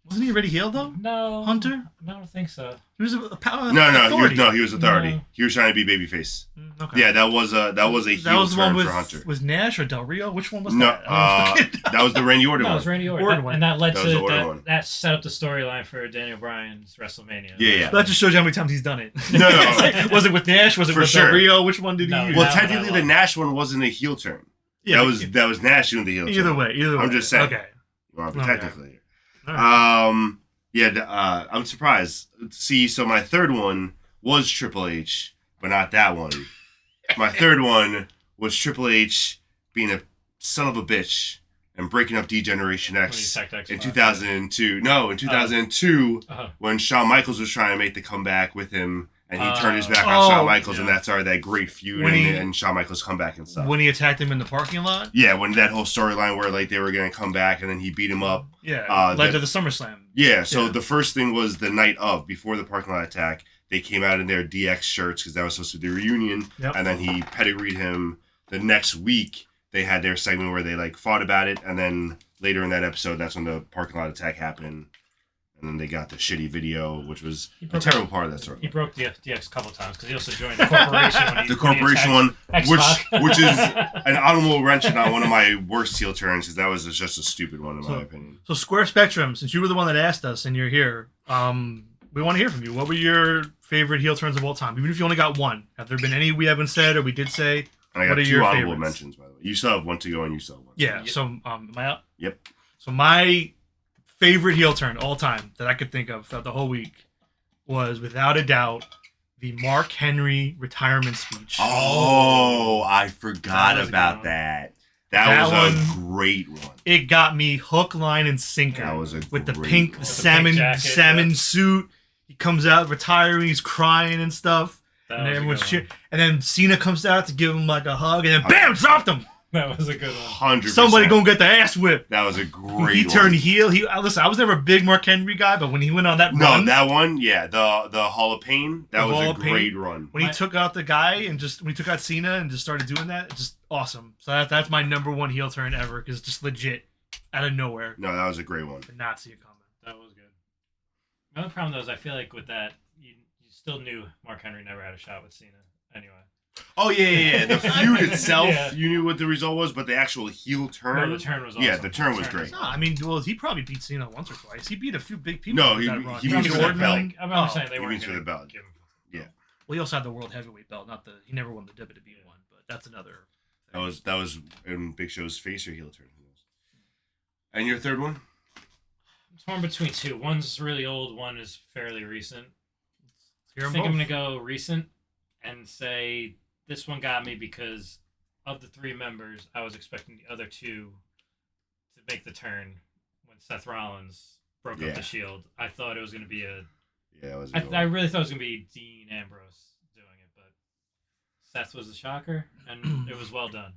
Wasn't he already heel though? No. Hunter? I don't think so. He was a power. No, he was authority. No. He was trying to be babyface. Okay. Yeah, that was a heel the turn one for Hunter. Was Nash or Del Rio? Which one was No, that? that was the Randy Orton No, one. it was Randy Orton. Orton one. And that led That was the Orton to one. that set up the storyline for Daniel Bryan's WrestleMania. Yeah. That just shows you how many times he's done it. No. It's like, was it with Nash? Was it For with sure. Del Rio? Which one did he No, use? Well, That one I technically, the love. Nash one wasn't a heel turn. Yeah, that was Nash doing the heel turn. Either way. I'm just saying. Okay. Well, Okay. technically. All right. I'm surprised. See, so my third one was Triple H, but not that one. My third one was Triple H being a son of a bitch and breaking up D-Generation X in 2002. No, in 2002, when Shawn Michaels was trying to make the comeback with him, and he turned his back on Shawn Michaels, and that started that great feud and Shawn Michaels comeback and stuff. When he attacked him in the parking lot? Yeah, when that whole storyline where like they were going to come back, and then he beat him up. Yeah, led to the SummerSlam. Yeah, so the first thing was the night of, before the parking lot attack, they came out in their DX shirts because that was supposed to be the reunion, and then he pedigreed him. The next week, they had their segment where they like fought about it, and then later in that episode, that's when the parking lot attack happened, and then they got the shitty video, which was a terrible part of that story. He broke the DX a couple times because he also joined the corporation. The corporation one, X-Pac. which is an honorable mention on one of my worst heel turns, because that was just a stupid one in my opinion. So Square Spectrum, since you were the one that asked us and you're here, we want to hear from you. What were your favorite heel turns of all time? Even if you only got one. Have there been any we haven't said or we did say? And I got what are two your honorable favorites? mentions, by the way. You still have one to go, and you still have one. Yeah. Yep. So am I up? Yep. So my favorite heel turn all time that I could think of throughout the whole week was, without a doubt, the Mark Henry retirement speech. Oh, I forgot That was a about good one. that. That That was one- a great one. It got me hook, line, and sinker. That was a with the great pink one. salmon jacket, salmon suit. He comes out retiring. He's crying and stuff. That And was a everyone's good cheering. And then Cena comes out to give him like a hug, and then bam, dropped him. That was a good one. 100%. Somebody gonna get the ass whipped. That was a great He one. turned heel. Listen, I was never a big Mark Henry guy, but when he went on that No, run, that one, yeah, the Hall of Pain, that The was Hall a of Pain? great run. when he took out the guy and when he took out Cena and just started doing that, it's just awesome. So that's my number one heel turn ever, because just legit out of nowhere. No, that was a great one. Did not see it coming. That was good. The only problem though is I feel like with that, you still knew Mark Henry never had a shot with Cena anyway. Oh, yeah. The feud itself, Yeah. you knew what the result was, but the actual heel turn. No, the turn was awesome. Yeah, the turn was great. No, I mean, well, he probably beat Cena once or twice. He beat a few big people. No, with he- that run. he I'm means just for the saying, belt. I'm saying they He weren't means for gonna the belt. give him- Well, he also had the world heavyweight belt. He never won the WWE one, but that's another That was in Big Show's face or heel turn. Who knows? And your third one? I'm torn between two. One's really old. One is fairly recent. Hear I 'em think I'm both. gonna go recent and say this one got me because of the three members, I was expecting the other two to make the turn when Seth Rollins broke up the Shield. I thought it was gonna be I really thought it was gonna be Dean Ambrose doing it, but Seth was the shocker, and it was well done.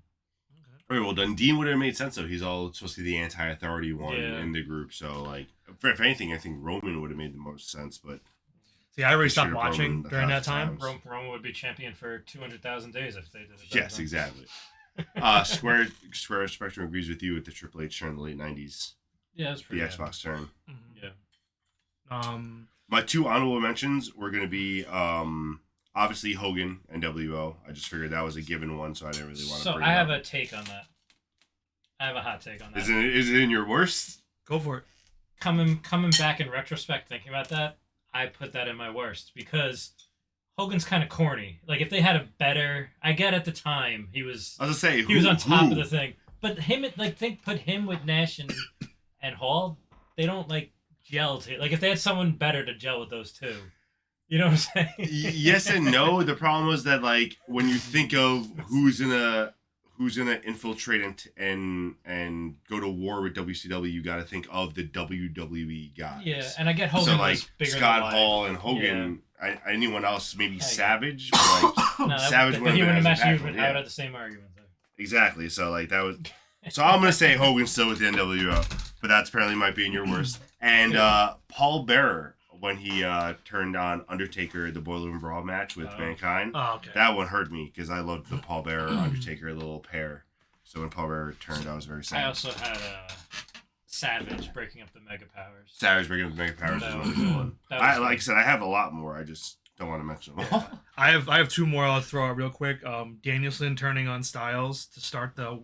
Very well done. Dean would have made sense though. He's all supposed to be the anti-authority one Yeah. in the group. So like, if anything, I think Roman would have made the most sense. But See, I already Sure, stopped watching Roman during that 1,000 time. times. Roman would be champion for 200,000 days if they did it. yes, exactly. Square Spectrum agrees with you with the Triple H turn in the late '90s. Yeah, that's The pretty good. Xbox turn. Yeah. My two honorable mentions were going to be obviously Hogan and WO. I just figured that was a given one, so I didn't really want to. So bring I it have up. a take on that. I have a hot take on that. Is it in your worst? Go for it. Coming back in retrospect, thinking about that, I put that in my worst because Hogan's kind of corny. Like if they had a better, I get at the time he was. I was gonna say He was on top who? of the thing, but put him with Nash and Hall. They don't like gel to like if they had someone better to gel with those two. You know what I'm saying? Yes and no. The problem was that like when you think of who's gonna infiltrate and go to war with WCW, you got to think of the WWE guys. Yeah, and I get Hogan so like was bigger Scott than life. Hall and Hogan. Anyone else maybe get Savage, but like No, Savage but wouldn't he have wouldn't been have as matched you. impactful, I would yeah. have the same argument there. Exactly. So like that was. So I'm gonna say Hogan still with the NWO, but that's apparently might be in your worst. And Paul Bearer when he turned on Undertaker the Boiler Room Brawl match with Mankind. Oh, okay. That one hurt me because I loved the Paul Bearer Undertaker little pair. So when Paul Bearer turned, I was very sad. I also had Savage breaking up the Mega Powers. Savage breaking up the Mega Powers is another good one. That was Like I said, I have a lot more. I just don't want to mention them all. I have two more I'll throw out real quick. Danielson turning on Styles to start the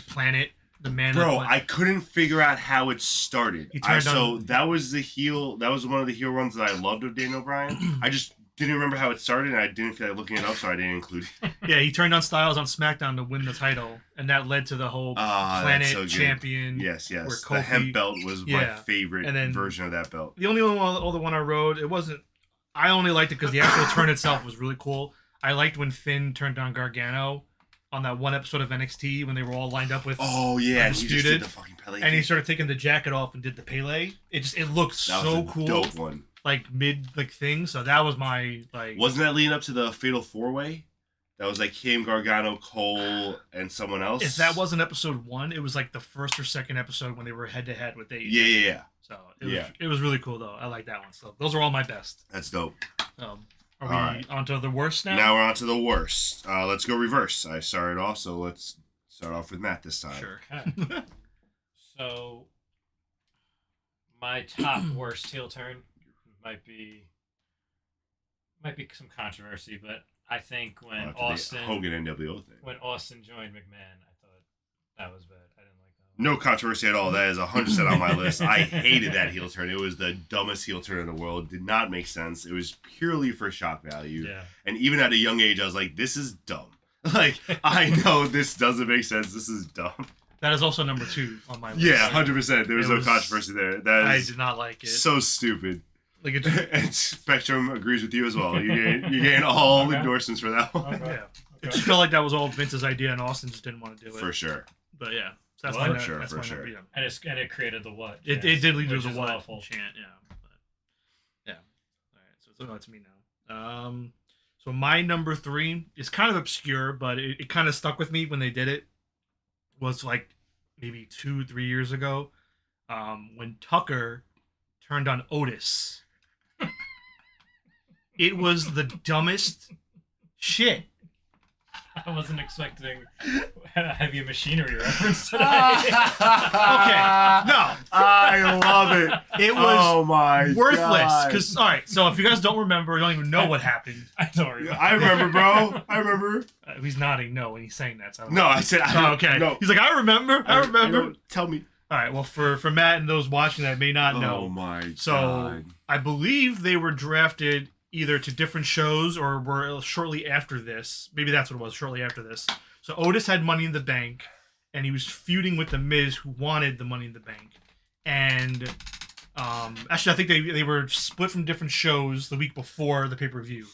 Planet, the man. Bro, I couldn't figure out how it started. He turned on- That was the heel. That was one of the heel runs that I loved of Daniel Bryan. I just didn't remember how it started, and I didn't feel like looking it up, so I didn't include it. Yeah, he turned on Styles on SmackDown to win the title, and that led to the whole That's Planet so good. champion. Yes. Where The Kofi- hemp belt was my Yeah. favorite And then- version of that belt. The only other one I wrote, it wasn't. I only liked it because the actual turn itself was really cool. I liked when Finn turned on Gargano on that one episode of NXT when they were all lined up with. Oh yeah, and he just Undisputed. did the fucking Pele. And he kick. started taking the jacket off and did the Pele. It looked That so was a cool, dope one. like mid thing. So that was my like. Wasn't that leading up to the Fatal 4-Way? That was like him, Gargano, Cole, and someone else. If that wasn't episode 1, it was like the first or second episode when they were head to head with AEW. Yeah. So it was really cool though. I like that one. So those are all my best. That's dope. Are we right. on to the worst now? Now we're on to the worst. Let's go reverse. I started off, so let's start off with Matt this time. Sure. Okay. So, my top worst heel turn might be some controversy, but I think when The Hogan NWO thing. when Austin joined McMahon, I thought that was bad. I didn't like that one. No controversy at all. That is 100% on my list. I hated that heel turn. It was the dumbest heel turn in the world. Did not make sense. It was purely for shock value. Yeah. And even at a young age, I was like, this is dumb. Like, I know this doesn't make sense. This is dumb. That is also number 2 on my list. Yeah, 100%. There was It no was- controversy there. That I is did not like it. so stupid. Like it. And Spectrum agrees with you as well. You're getting all Okay. endorsements for that one. Okay. Yeah. It just felt like that was all Vince's idea, and Austin just didn't want to do it. For sure. But yeah, so that's Well, my for sure, that's for my sure. number, yeah. And it created the what? It chance, did lead to which the is what awful. chant, yeah. But, yeah. All right, so it's me now. So my number 3 is kind of obscure, but it kind of stuck with me when they did it. Was like maybe 2-3 years ago, when Tucker turned on Otis. It was the dumbest shit. I wasn't expecting a heavy machinery reference today. Okay, no. I love it. It was Oh my worthless. God. Because all right, so if you guys don't remember, you don't even know what happened. I don't remember. I remember, bro. I remember. He's nodding no when he's saying that. So I don't No, know. I said. Oh, okay. No. He's like, I remember. I remember. Tell me. All right. Well, for Matt and those watching that may not know, Oh my so God. I believe they were drafted either to different shows or were shortly after this. Maybe that's what it was. Shortly after this. So Otis had Money in the Bank, and he was feuding with The Miz, who wanted the Money in the Bank. And actually, I think they were split from different shows the week before the pay-per-view.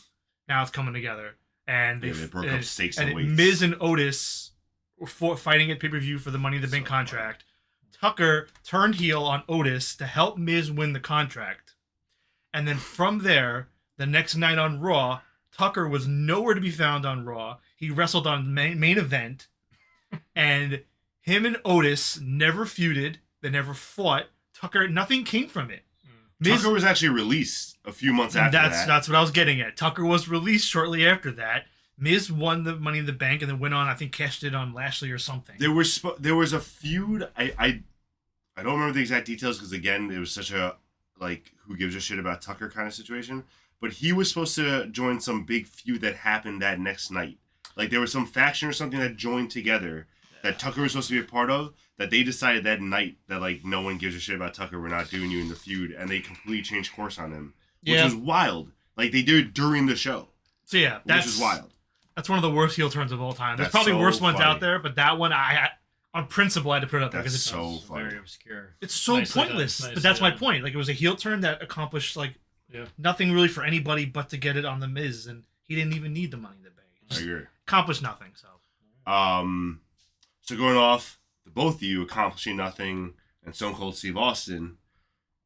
Now it's coming together. And they broke up stakes and weights. Miz and Otis were fighting at pay-per-view for the Money in the Bank contract. Tucker turned heel on Otis to help Miz win the contract. And then from there, the next night on Raw, Tucker was nowhere to be found on Raw. He wrestled on main event. And him and Otis never feuded. They never fought. Tucker, nothing came from it. Tucker was actually released a few months after that. That's what I was getting at. Tucker was released shortly after that. Miz won the Money in the Bank and then went on, I think, cashed it on Lashley or something. There was a feud. I don't remember the exact details because, again, it was such a, like, who gives a shit about Tucker kind of situation. But he was supposed to join some big feud that happened that next night. Like, there was some faction or something that joined together that Tucker was supposed to be a part of, that they decided that night that, like, no one gives a shit about Tucker, we're not doing you in the feud, and they completely changed course on him, which was wild. Like, they did it during the show. So, yeah, which is wild. That's one of the worst heel turns of all time. There's That's probably so worse ones funny. out there, but that one, on principle, I had to put it up there because it's so funny. Very obscure. It's so pointless, but that's my point. Like, it was a heel turn that accomplished, like, nothing really for anybody but to get it on The Miz, and he didn't even need the Money in the Bank. I agree. Accomplished nothing, so. So going off the both of you accomplishing nothing and Stone Cold Steve Austin,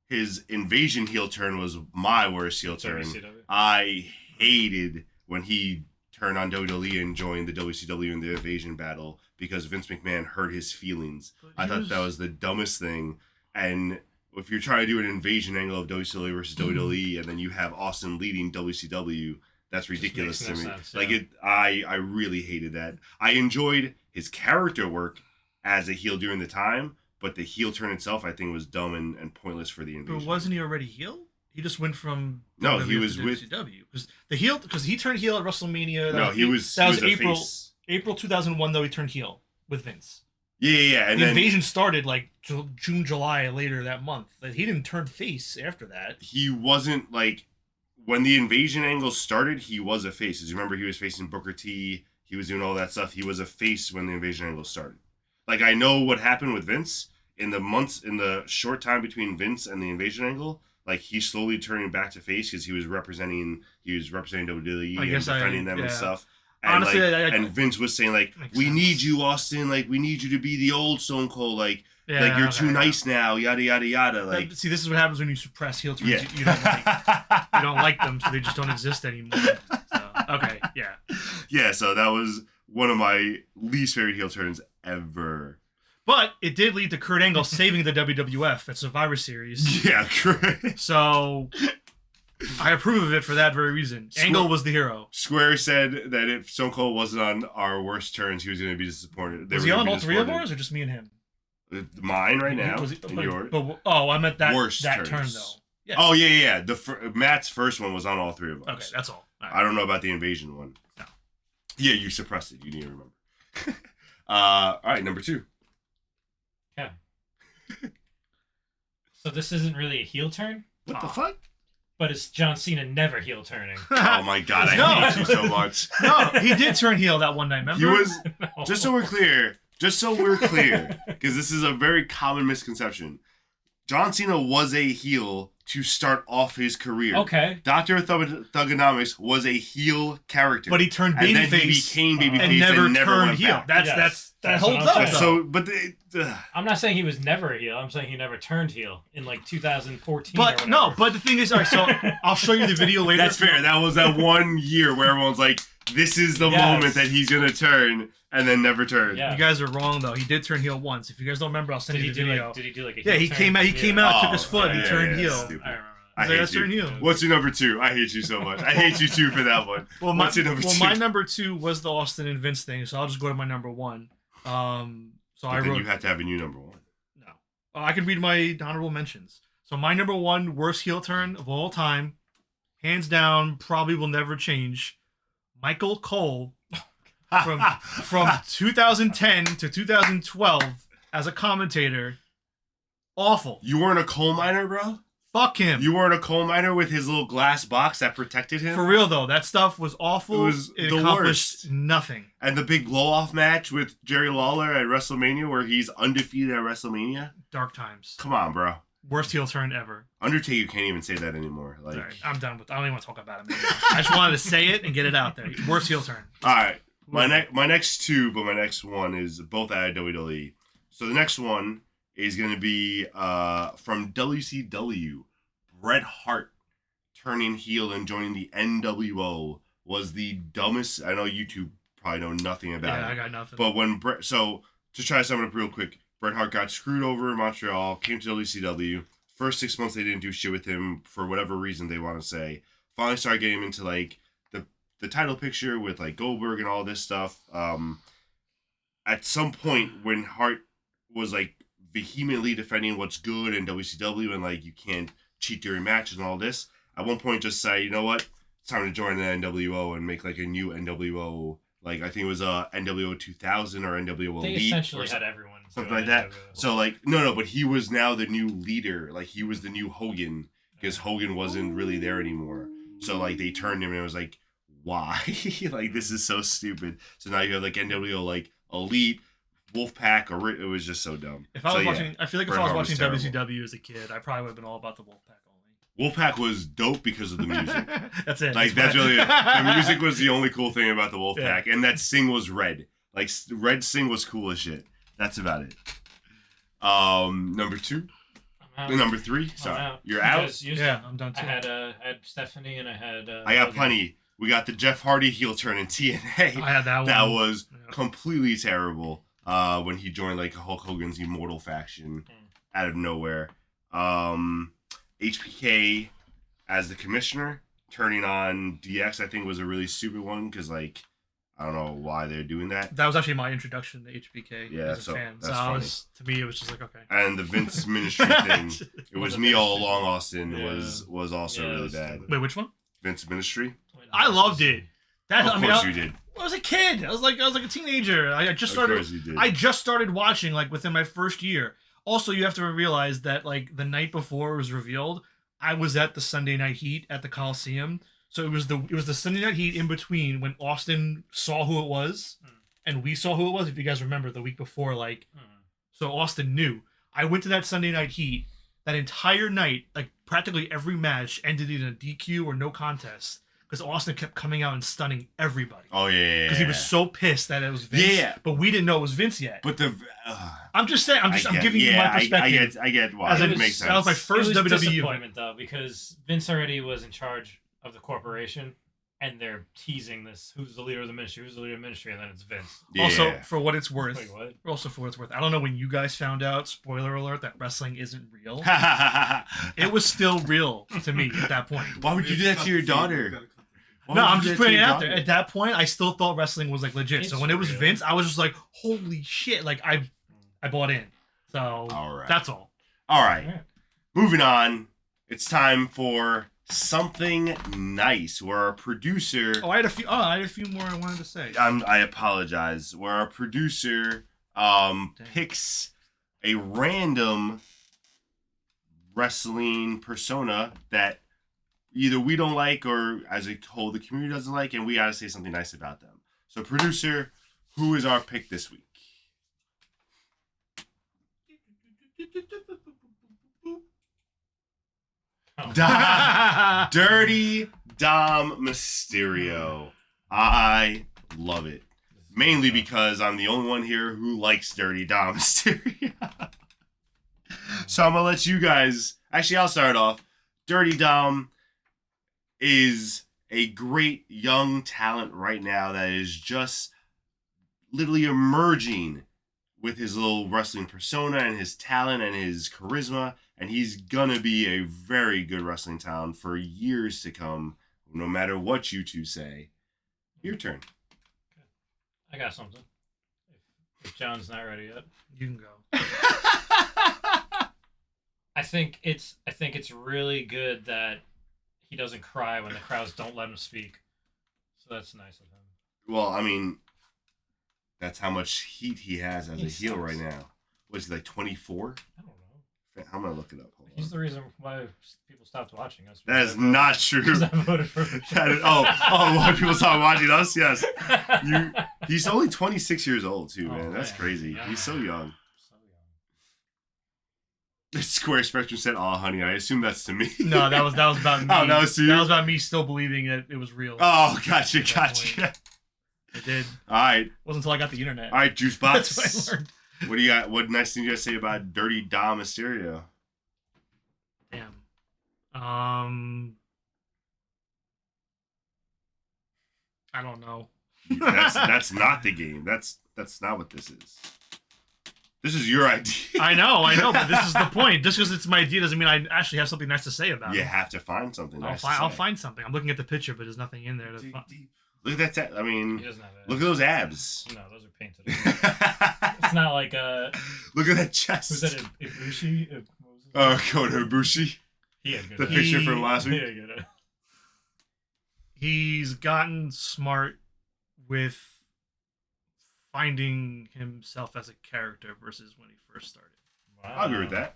his invasion heel turn was my worst heel turn. WCW. I hated when he turned on WWE and joined the WCW in the invasion battle because Vince McMahon hurt his feelings. I thought that was the dumbest thing. And if you're trying to do an invasion angle of WCW versus WWE and then you have Austin leading WCW, that's ridiculous to me. Sense, like I really hated that. I enjoyed his character work as a heel during the time, but the heel turn itself I think was dumb and pointless for the invasion. But wasn't he already heel? He just went from no, WWE he was to with WCW because he turned heel at WrestleMania. No, he was April face. April 2001 though he turned heel with Vince. Yeah, and the then invasion started like June, July later that month. Like, he didn't turn face after that. He wasn't like when the invasion angle started. He was a face. As you remember, he was facing Booker T. He was doing all that stuff. He was a face when the invasion angle started. Like, I know what happened with Vince in the short time between Vince and the invasion angle. Like, he's slowly turning back to face because he was representing WWE and defending them and stuff. And honestly, and Vince was saying like, "We sense. need you, Austin. Like, we need you to be the old Stone Cold. Like you're too nice now. Yada yada yada." Like, see, this is what happens when you suppress heel turns. Yeah. You don't like them, so they just don't exist anymore. So, okay, yeah. Yeah, so that was one of my least favorite heel turns ever. But it did lead to Kurt Angle saving the WWF at Survivor Series. Yeah, correct. So I approve of it for that very reason. Angle was the hero. Square said that if Stone Cold wasn't on our worst turns, he was going to be disappointed. Was he on all three of ours, or just me and him? Mine right now, and yours. I meant that Worst that turns. turn though. Yeah. Oh yeah. Matt's first one was on all three of us. Okay, that's all. All right. I don't know about the invasion one. No. Yeah, you suppressed it. You need to remember. All right, number 2. Yeah. So this isn't really a heel turn, What the fuck? but it's John Cena never heel turning. Oh my god, I hate you so much. No, he did turn heel that one night. Remember? He was just so we're clear, because this is a very common misconception. John Cena was a heel to start off his career. Okay. Dr. Thugonomics was a heel character. But he turned and then he babyface became babyface and never turned went heel. back. That That's holds what I'm up. saying. Though. So, but I'm not saying he was never a heel. I'm saying he never turned heel in like 2014. But no, but the thing is, all right, so I'll show you the video later. that's fair. That was that 1 year where everyone's like, this is the moment that he's going to turn, and then never turn. Yeah. You guys are wrong though. He did turn heel once. If you guys don't remember, I'll send Did you he the do video. like? Did he do like a? Yeah, heel he turn? came out. He came out, took his Oh, foot, and turned heel. stupid. I remember that. I Like, hate that's turn you. heel. What's your number 2? I hate you so much. I hate you too for that one. Well, What's your number 2? my number 2 was the Austin and Vince thing, so I'll just go to my number 1. So I Then wrote. you have to have a new number 1. No, I can read my honorable mentions. So my number 1 worst heel turn of all time, hands down, probably will never change. Michael Cole from 2010 to 2012 as a commentator. Awful. You weren't a coal miner, bro? Fuck him. You weren't a coal miner with his little glass box that protected him? For real, though. That stuff was awful. It was it the accomplished worst. nothing. And the big blow-off match with Jerry Lawler at WrestleMania where he's undefeated at WrestleMania? Dark times. Come on, bro. Worst heel turn ever. Undertaker can't even say that anymore. Like, Sorry, I'm done with. I don't even want to talk about it. Anymore. I just wanted to say it and get it out there. Worst heel turn. all right, my next two, but my next one is both at WWE. So the next one is going to be from WCW. Bret Hart turning heel and joining the NWO was the dumbest. I know you two probably know nothing about it. Yeah, I got nothing. But when Bret, so to try to sum it up real quick, Bret Hart got screwed over in Montreal, came to WCW. First 6 months they didn't do shit with him for whatever reason they want to say. Finally started getting him into like the title picture with like Goldberg and all this stuff. At some point when Hart was like vehemently defending what's good in WCW and like you can't cheat during matches and all this, at one point just say, you know what, it's time to join the NWO and make like a new NWO. Like I think it was NWO 2000 or NWO They Elite essentially or had everyone something doing like that. NWO. So like no, but he was now the new leader. Like he was the new Hogan because Hogan wasn't really there anymore. So like they turned him and it was like, why? Like this is so stupid. So now you have like NWO like Elite, Wolfpack, or it was just so dumb. If I was so, watching, I feel like if Bret I was Hart watching terrible. WCW as a kid, I probably would have been all about the Wolfpack only. Wolfpack was dope because of the music. That's it. Like that's really it. The music was the only cool thing about the Wolfpack, Yeah. and that Sting was red. Like red Sting was cool as shit. That's about it. Number two, I'm out. number three. I'm Sorry, out. you're You out. guys used Yeah, it. I'm done too. I had Stephanie and I had. I got Logan. plenty. We got the Jeff Hardy heel turn in TNA. I had that one. That was Yeah. completely terrible. When he joined like Hulk Hogan's Immortal faction out of nowhere. HBK as the commissioner turning on DX, I think was a really stupid one because like I don't know why they're doing that. That was actually my introduction to HBK Yeah, as a so fan. So that's I was, to me, it was just like, okay. And the Vince Ministry thing, it was the me all Ministry. along. Austin Yeah. was also Yeah, it really was bad. stupid. Wait, which one? Vince Ministry. I loved it. That, Of I mean, course I, you did. I was a kid. I was like a teenager. I just Of started. course you did. I just started watching like within my first year. Also, you have to realize that like the night before it was revealed, I was at the Sunday Night Heat at the Coliseum. So it was the Sunday Night Heat in between when Austin saw who it was, and we saw who it was. If you guys remember the week before, like, so Austin knew. I went to that Sunday Night Heat. That entire night, like practically every match ended in a DQ or no contest because Austin kept coming out and stunning everybody. Oh yeah. Because he was so pissed that it was Vince. Yeah. But we didn't know it was Vince yet. But the. I'm just saying. I'm giving you my perspective. I get why. As It a- makes sense. that was my first It was WWE. disappointment though because Vince already was in charge of the corporation, and they're teasing this: who's the leader of the ministry? Who's the leader of the ministry? And then it's Vince. Yeah. Also, for what it's worth. Wait, what? Also, for what it's worth. I don't know when you guys found out. Spoiler alert: that wrestling isn't real. It was still real to me at that point. Why would you do that to your daughter? Why No, would you I'm do just that to putting it your out there. daughter? At that point, I still thought wrestling was like legit. So It's when it was real. Vince, I was just like, "Holy shit!" Like I bought in. So All right. that's all. All right. Yeah. Moving on. It's time for something nice. Where our producer. Oh, I had a few more I wanted to say. I apologize. Where our producer picks a random wrestling persona that either we don't like or as a whole the community doesn't like, and we gotta say something nice about them. So, producer, who is our pick this week? Oh. Dirty Dom Mysterio. I love it. Mainly because I'm the only one here who likes Dirty Dom Mysterio. So I'm going to let you guys... Actually, I'll start off. Dirty Dom is a great young talent right now that is just literally emerging with his little wrestling persona and his talent and his charisma. And he's going to be a very good wrestling talent for years to come, no matter what you two say. Your turn. I got something. If John's not ready yet, You can go. I think it's really good that he doesn't cry when the crowds don't let him speak. So that's nice of him. Well, I mean, that's how much heat he has as a He heel sucks. right now. Was he like 24? I don't know. I'm gonna look it up. Hold He's on. the reason why people stopped watching us. That is not true. Because I voted for why people stopped watching us? Yes. He's only 26 years old too, man. That's crazy. Yeah. He's so young. So The Square Spectrum said, "Oh, honey." I assume that's to me. No, that was about me. Oh, that was to you? That was about me still believing that it was real. Oh, gotcha. It did. All right. It wasn't until I got the internet. All right, Juice Box. That's what I learned. What do you got? What nice thing you guys say about Dirty Dom Mysterio? Damn. I don't know. That's not the game. That's not what this is. This is your idea. I know, but this is the point. Just because it's my idea doesn't mean I actually have something nice to say about You it. have to find something. I'll find something. I'm looking at the picture, but there's nothing in there to Dig find. deep. Look at that. I mean, he doesn't have abs. look at those abs. No, those are painted. It's not like Look at that chest. who's that? Ibushi? What was his name? Oh, Kota Ibushi. He had good. The abs. picture from last He week. had good. abs. He's gotten smart with finding himself as a character versus when he first started. Wow. I agree with that.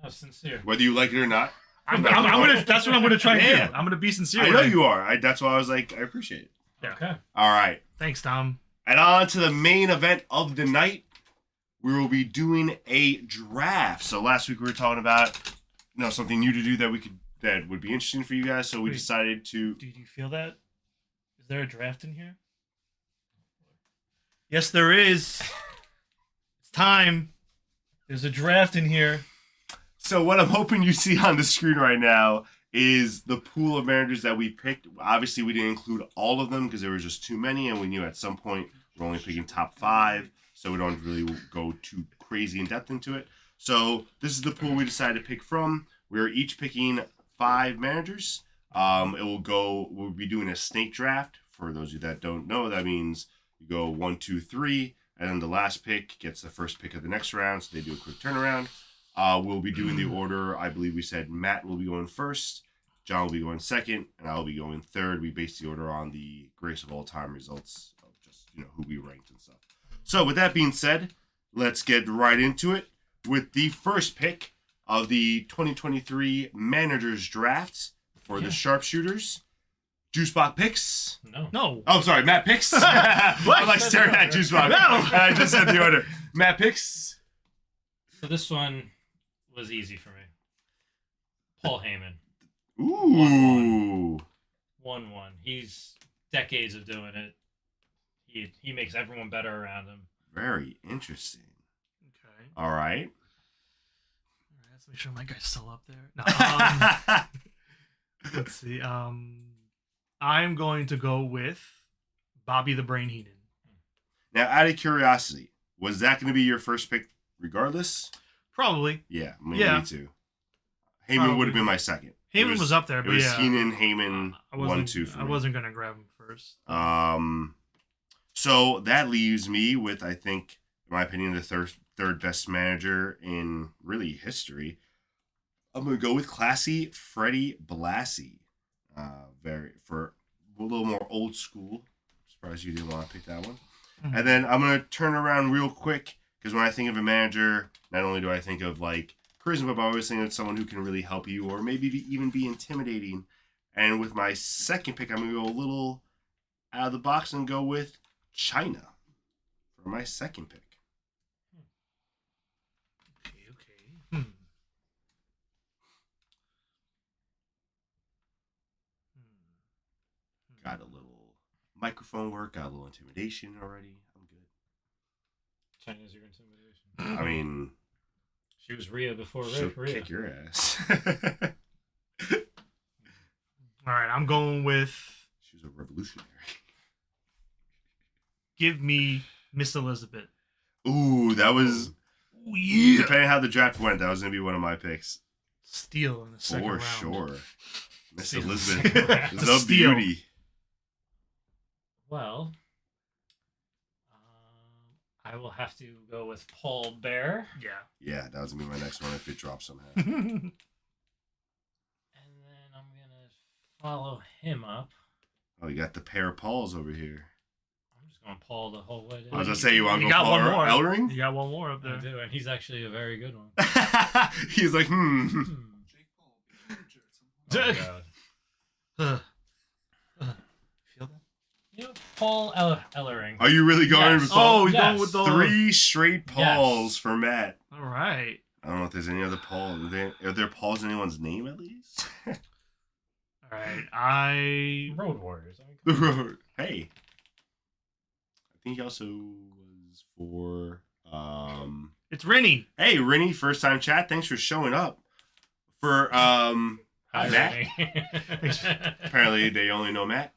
How sincere. Whether you like it or not. I'm gonna. That's what I'm gonna try and Yeah. do. I'm gonna be sincere. I with know it. you are. That's why I was like, I appreciate it. Yeah. Okay. All right. Thanks, Tom. And on to the main event of the night. We will be doing a draft. So last week we were talking about, something new to do that would be interesting for you guys. So we Wait. decided to. Did you feel that? Is there a draft in here? Yes, there is. It's time. There's a draft in here. So what I'm hoping you see on the screen right now is the pool of managers that we picked. Obviously, we didn't include all of them because there was just too many, and we knew at some point we're only picking top 5, so we don't really go too crazy in depth into it. So this is the pool we decided to pick from. We're each picking 5 managers. We'll be doing a snake draft. For those of you that don't know, that means you go 1, 2, 3, and then the last pick gets the first pick of the next round, so they do a quick turnaround. We'll be doing the order. I believe we said Matt will be going first, John will be going second, and I'll be going third. We base the order on the greatest of all time results of just who we ranked and stuff. So with that being said, let's get right into it with the first pick of the 2023 Managers Draft for the Sharpshooters. Juicebox picks. No. Oh, sorry, Matt picks. I'm like staring at Juicebox. No. I just said the order. Matt picks. So this one was easy for me. Paul Heyman. Ooh. 1-1. He's decades of doing it. He makes everyone better around him. Very interesting. Okay. All right. All right, let's make sure my guy's still up there. No, let's see. I'm going to go with Bobby the Brain Heenan. Now, out of curiosity, was that going to be your first pick regardless? Probably. Yeah, me too. Heyman Probably. would have been my second. Heyman was up there, It but was yeah. Heenan, Heyman, I 1, 2 for I me. wasn't going to grab him first. So that leaves me with, I think, in my opinion, the third best manager in really history. I'm going to go with classy Freddie Blassie. For a little more old school. Surprised you didn't want to pick that one. Mm-hmm. And then I'm going to turn around real quick because when I think of a manager, not only do I think of like charisma, but I always think of someone who can really help you or maybe even be intimidating. And with my second pick, I'm going to go a little out of the box and go with China for my second pick. Okay. Got a little microphone work, got a little intimidation already. I'm good. China's your intimidation. I mean, She was Rhea before she'll Rhea. kick your ass. All right, I'm going with She was a revolutionary. give me Miss Elizabeth. Ooh, that was... Oh, yeah. Depending on how the draft went, that was going to be one of my picks. Steal in the second For round. sure. Miss Steal. Elizabeth. It's a The steal. beauty. Well, I will have to go with Paul Bear. Yeah. Yeah, that was going to be my next one if it drops somehow. And then I'm going to follow him up. Oh, you got the pair of Pauls over here. I'm just On Paul the whole way. I was gonna say you want to You go got Paul one more. Ellering? You got one more up I there. do, and he's actually a very good one. He's like, Jake Paul will be a manager at some point. Oh, God. Feel that? You know, Paul Ellering. Are you really going Yes. with Oh, he's Yes. going with the 3 straight Pauls Yes. for Matt? All right. I don't know if there's any other Paul. Are there Pauls in anyone's name at least? All right. I Road Warriors. I mean, The come on. road. Hey. I think he also was for it's Rennie. Hey Rennie, first time chat. Thanks for showing up. For Hi, Matt. Rennie. Apparently they only know Matt.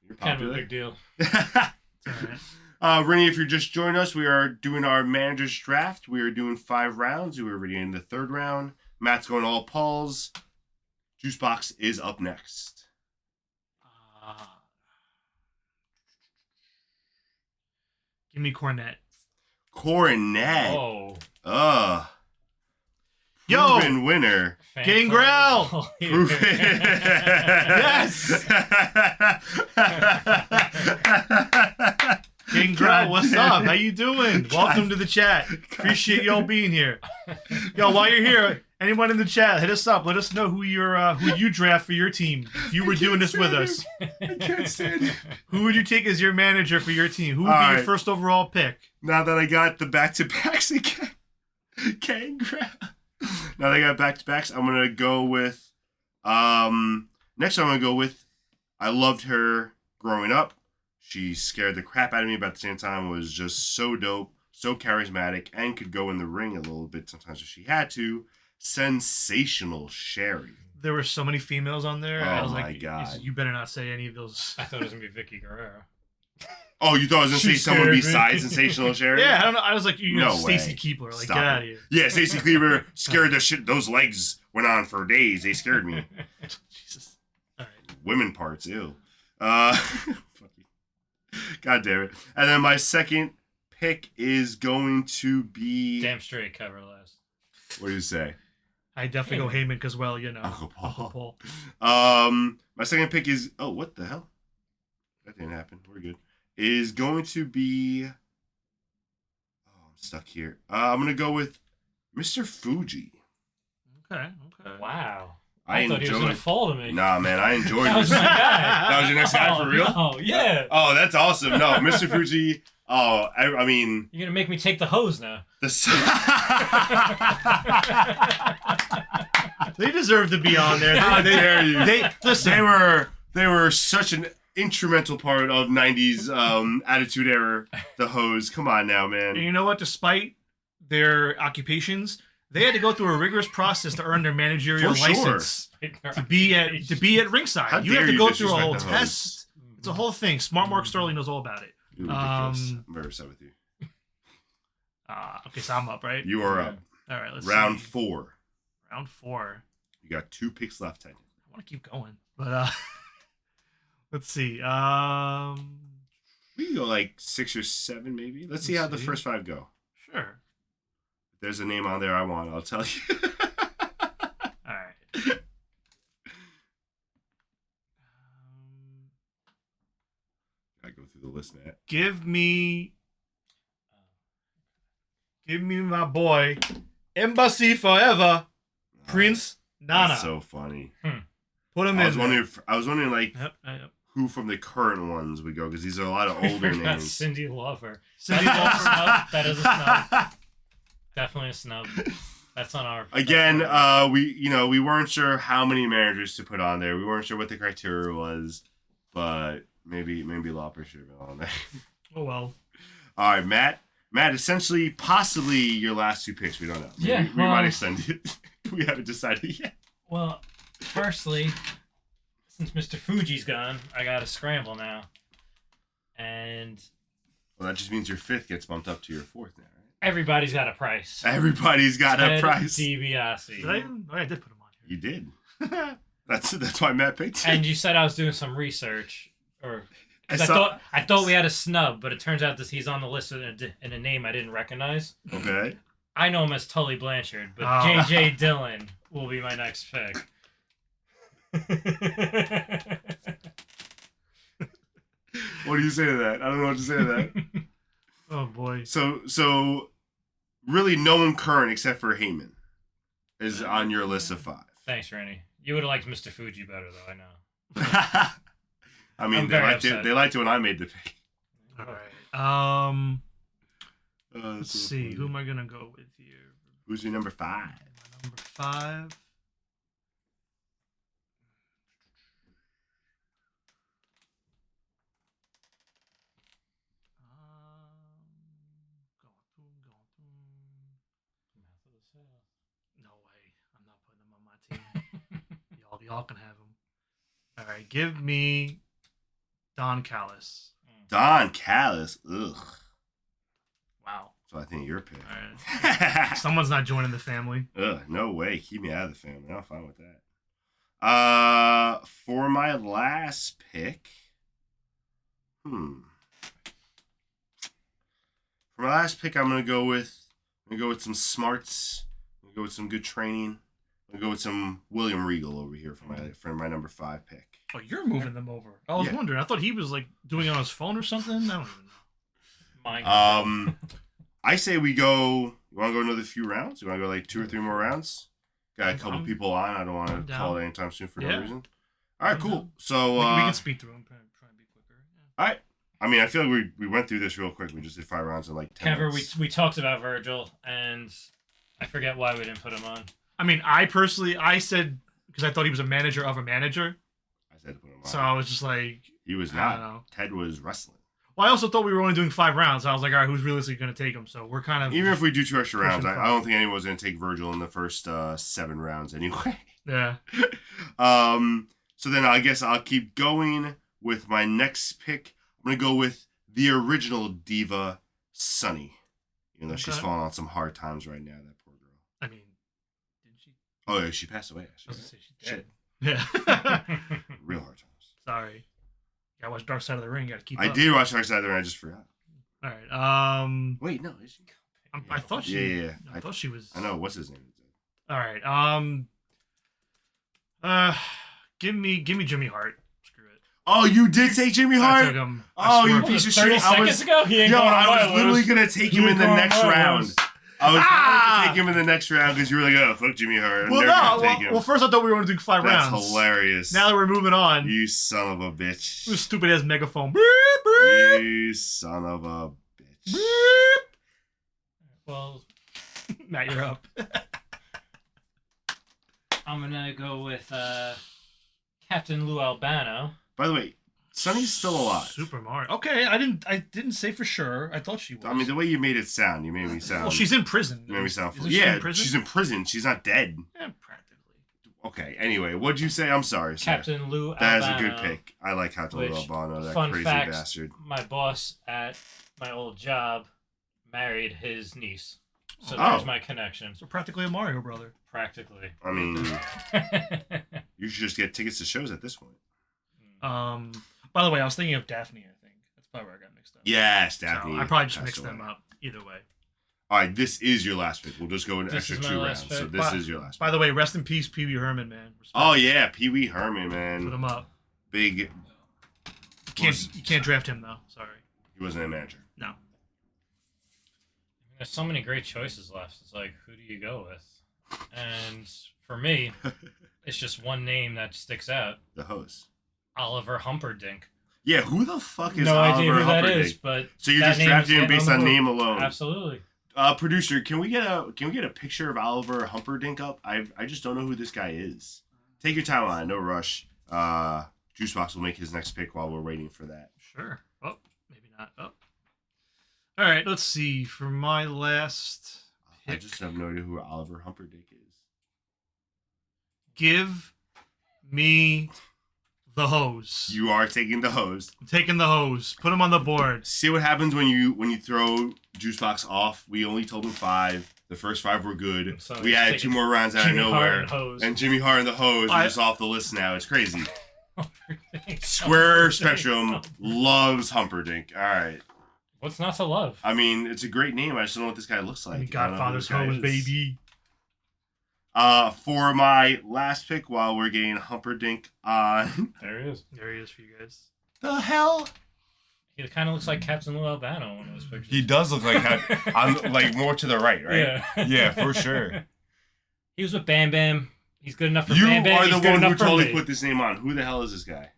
You're Kind of a popular. big deal. It's all right. Rennie, if you're just joining us, we are doing our manager's draft. We are doing 5 rounds. We are already in the 3rd round. Matt's going all Pauls. Juicebox is up next. Give me Cornette. Coronet. Oh. Yo! Proven winner. Gangrel! Proven. Yes! King God Grow, what's damn up? it. How you doing? Welcome to the chat. Appreciate y'all being here. Yo, while you're here, anyone in the chat, hit us up. Let us know who you draft for your team. If you were doing this with us, I can't stand it. who would you take as your manager for your team? Who would be All your right. first overall pick? Now that I got the back-to-backs again. Gangrel. Now that I got back-to-backs, I'm going to go with... next I'm going to go with... I loved her growing up. She scared the crap out of me, but at the same time was just so dope, so charismatic, and could go in the ring a little bit sometimes if she had to. Sensational Sherry. There were so many females on there. I Oh was my like, God. you better not say any of those. I thought it was going to be Vicky Guerrero. Oh, you thought I was going to say She someone scared me. besides Sensational Sherry? Yeah, I don't know. I was like, No Stacy way. Keebler. Like, Stop get out it. of here. Yeah, Stacey Kleber scared the shit. Those legs went on for days. They scared me. Jesus. All right. Women parts, ew. Fucking- God damn it. And then my second pick is going to be... Damn straight cover last. What do you say? I definitely go Heyman because, well, you know, Uncle Paul. Paul. My second pick is... Oh, what the hell? That didn't happen. We're good. Is going to be... Oh, I'm stuck here. I'm going to go with Mr. Fuji. Okay. Wow. I thought he was going to fall to me. Nah, man, I enjoyed That was this. my guy. That was your next guy for real? Oh, yeah. Oh, that's awesome. No, Mr. Fuji. Oh, I mean, You're going to make me take the hose now. They deserve to be on there. How dare you? Listen, They were such an instrumental part of '90s Attitude Era. The hose. Come on now, man. you know what? Despite their occupations, they had to go through a rigorous process to earn their managerial For sure. license to be at ringside. How you dare have to you go through a whole disrespect the hose. test. It's a whole thing. Smart Mark Sterling knows all about it. You're ridiculous. I'm very upset with you. Okay, so I'm up, right? You are up. All right, let's Round see. 4. Round 4. You got 2 picks left, Ted. I want to keep going, but let's see. We can go like 6 or 7, maybe. Let's see how the see. first 5 go. Sure. If there's a name on there I want, I'll tell you. All right. I go through the list, Matt. Give me my boy, Embassy Forever, Prince Nana. That's so funny. Put him I in. was wondering, like, Yep. who from the current ones would go because these are a lot of older That's names. Cindy Lauper. Cindy That's a Lauper. snub. That is a snub. Definitely a snub. That's on our... Again, that's on we weren't sure how many managers to put on there. We weren't sure what the criteria was, but maybe Lauper should have been on there. Oh well. All right, Matt. Matt, essentially, possibly your last 2 picks. We don't know. Yeah, we well- might extend it. We haven't decided yet. Well, firstly, since Mr. Fuji's gone, I got to scramble now. And Well, that just means your 5th gets bumped up to your 4th now, right? everybody's got a price. Everybody's got a Ted price. DiBiase. Did I? Oh, yeah, I did put him on You did. here. That's why Matt picked it. And you said I was doing some research, or 'cause saw- I thought we had a snub, but it turns out that he's on the list in a name I didn't recognize. Okay. I know him as Tully Blanchard, but Oh. J.J. Dillon will be my next pick. What do you say to that? I don't know what to say to that. Oh boy. So really no one current except for Heyman is on your list of 5. Thanks, Randy. You would have liked Mr. Fuji better, though. I know. I mean, I'm they very liked it. upset. They liked it when I made the pick. All right. Let's So see. funny. Who am I gonna go with here? Who's your number 5? My number 5. Mouth of the South. No way. I'm not putting him on my team. Y'all can have him. All right. Give me Don Callis. Don Callis. Ugh. Wow. So I think your pick. All right. Someone's not joining the family. Ugh, no way. Keep me out of the family. I'm fine with that. For my last pick. For my last pick, I'm gonna go with some smarts. I'm gonna go with some good training. I'm gonna go with some William Regal over here for my number 5 pick. Oh, you're moving them over. I was wondering. I thought he was like doing it on his phone or something. I don't even know. I say we go. You want to go another few rounds? You want to go like 2 or 3 more rounds? Got a couple people on. I don't want to call it anytime soon for no reason. All right, cool. So we can speed through them. Try and be quicker. Yeah. All right. I mean, I feel like we went through this real quick. We just did 5 rounds in like 10 Kever, minutes. we talked about Virgil, and I forget why we didn't put him on. I mean, I said because I thought he was a manager of a manager. I said to put him on. So I was just like, He was I don't not. know. Ted was wrestling. Well, I also thought we were only doing 5 rounds. So I was like, all right, who's realistically going to take him? So we're kind of Even if we do 2 extra rounds, pushing I don't think anyone was going to take Virgil in the first 7 rounds anyway. yeah. So then I guess I'll keep going with my next pick. I'm going to go with the original diva, Sunny. Even though she's Okay. falling on some hard times right now, that poor girl. I mean, didn't she? Oh, yeah, she passed away. I Actually. was going to say she's Shit. dead. Yeah. Real hard times. Sorry. Gotta watch Dark Side of the Ring. Gotta keep I up. did watch Dark Side of the Ring. I just forgot. All right. Wait, no, is she? I thought she. Yeah. I thought she was. I know. What's his name? All right. Give me Jimmy Hart. Screw it. Oh, you did say Jimmy I Hart? took him. Oh, you What, piece of 30 shit. I seconds was, ago? He ain't yo, going on I my was literally list. going to take He him in ain't the going on next my round. list. I was going to take him in the next round because you were like, oh, fuck Jimmy Hart. I'm Well, never no. going to take him. Well, first I thought we were going to do 5 That's rounds. hilarious. Now that we're moving on, You son of a bitch. this stupid ass megaphone. Beep, beep, You son of a bitch. beep. Well, Matt, you're up. I'm gonna go with Captain Lou Albano. By the way, Sonny's still alive. Super Mario. Okay, I didn't say for sure. I thought she was. I mean, the way you made it sound, you made me sound. well, she's in prison. You made me sound. Isn't she Yeah, in prison? she's in prison. She's not dead. Yeah, practically. Okay. Anyway, what'd you say? I'm sorry, sir. Captain Lou That Albano. is a good pick. I like Captain Lou Which, Albano, that fun crazy fact, bastard. My boss at my old job married his niece. So Oh. there's my connection. So practically a Mario brother. Practically. I mean, you should just get tickets to shows at this point. By the way, I was thinking of Daphne. I think that's probably where I got mixed up. Yes, So Daphne. I probably just passed mixed them away. up. Either way. All right, this is your last pick. We'll just go an This extra is my 2 last rounds. So pick. this is your last By pick. the way, rest in peace, Pee Wee Herman, man. Respect. Oh, yeah, Pee Wee Herman, Put man. him up. Big. You can't draft him though. Sorry. He wasn't a manager. No. There's so many great choices left. It's like, who do you go with? And for me, it's just one name that sticks out. The host. Oliver Humperdinck. Yeah, who the fuck is No Oliver idea who that Humperdinck? is, but So you're that just name drafting is him getting based the on book. name alone. Absolutely. Producer, can we get a picture of Oliver Humperdinck up? I just don't know who this guy is. Take your time on it, no rush. Juicebox will make his next pick while we're waiting for that. Sure. Oh, maybe not. Oh. All right. Let's see. For my last I pick, just have no idea who Oliver Humperdinck is. give me the hose. You are taking the hose. I'm taking the hose. Put him on the board. See what happens when you throw Juicebox off. We only told him 5. The first 5 were good. So We he's added taking 2 more rounds out Jimmy of Hart nowhere. and hose. And Jimmy Hart and the hose are just off the list now. It's crazy. Square Spectrum loves Humperdinck. All right. What's not to love? I mean, it's a great name. I just don't know what this guy looks like. I mean, I don't know who Godfather's this guy hose, is. baby. For my last pick, while we're getting Humperdinck on There he is. There he is for you guys. the hell He kind of looks like Captain Lou Albano in those pictures. He does look like I'm like more to the right, right? Yeah. Yeah, for sure. He was with Bam Bam. He's good enough for You Bam Bam. are He's the good one who enough for totally me. put this name on. Who the hell is this guy?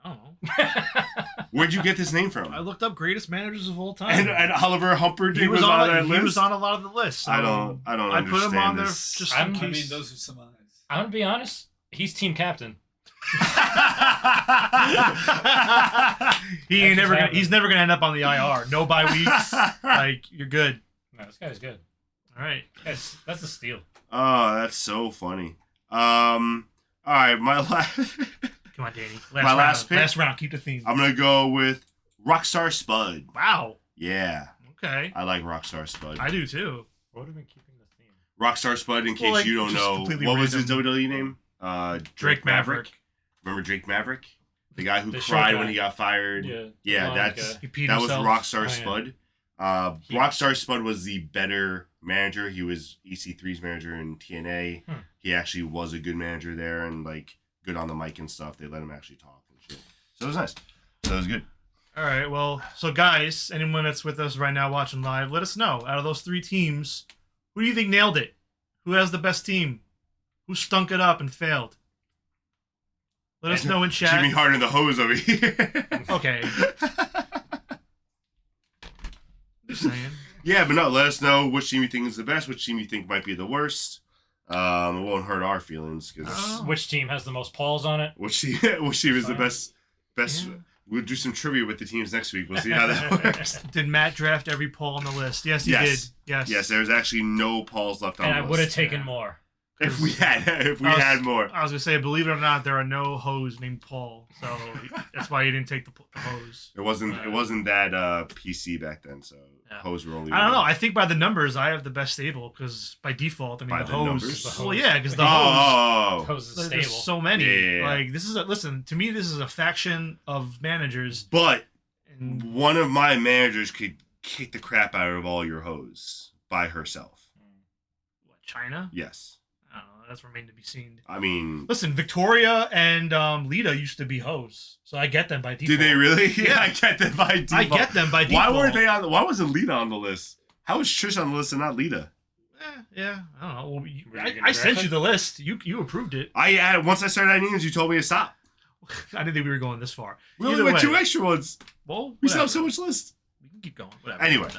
I don't know. Where'd you get this name from? I looked up greatest managers of all time. And Oliver Humperdinck he was on that he list? was on a lot of the lists. So I don't I understand put him on there this. just I in mean, case. those are some eyes. I'm gonna be honest. He's team captain. He's never gonna end up on the IR. No bye weeks. Like, you're good. No, this guy's good. All right. That's a steal. Oh, that's so funny. All right, my last. Come on, Danny. Last pick? Last round. Keep the theme. I'm gonna go with Rockstar Spud. Wow. Yeah, Okay. I like Rockstar Spud. I do too. What have been keeping the theme? Rockstar Spud. In case Well, like, you don't just know, completely what was his random. WWE name? Drake Maverick. Remember Drake Maverick, the guy who The short cried guy. when he got fired. Yeah. Yeah, blonde that's guy. He peed that was himself. Rockstar Oh, yeah. Spud. He- Rockstar Spud was the better manager. He was EC3's manager in TNA. He actually was a good manager there and like good on the mic and stuff. They let him actually talk and shit. So it was nice. So it was good. All right. Well, so guys, anyone that's with us right now watching live, let us know. Out of those three teams, who do you think nailed it? Who has the best team? Who stunk it up and failed? Let us know in chat. Jimmy Hart and the hose over here. Okay. Just saying. Yeah, but no, let us know which team you think is the best, which team you think might be the worst. It won't hurt our feelings because Oh. Which team has the most Pauls on it? which team is the Fine. best. Yeah. We'll do some trivia with the teams next week. We'll see how that works. Did Matt draft every poll on the list? Yes, he Yes. did. Yes. Yes, there's actually no Pauls left on And I the would have list. taken Yeah. more. If we had more. I was gonna say, believe it or not, there are no hoes named Paul, so that's why you didn't take the hose. It wasn't that PC back then, so Yeah. hose were only. I don't know. one. I think by the numbers, I have the best stable because by default, I mean By the the hose. numbers? Well, yeah, because the hose. Oh, Hose is There's stable. so many. Yeah. Like this is listen to me. This is a faction of managers. but And one of my managers could kick the crap out of all your hoes by herself. what, China? Yes, I don't know. That's remained to be seen. I mean, Listen, Victoria and Lita used to be hoes, so I get them by default. did they really? Yeah. I get them by default. I get them by default. Why weren't they on? Why wasn't Lita on the list? How was Trish on the list and not Lita? Yeah, I don't know. Well, Were you I gonna sent draft you it? the list. You approved it. Once I started adding names, you told me to stop. I didn't think we were going this far. We only Either went way. 2 extra ones. Well, We still have whatever. so much list. We can keep going. Whatever. Anyway.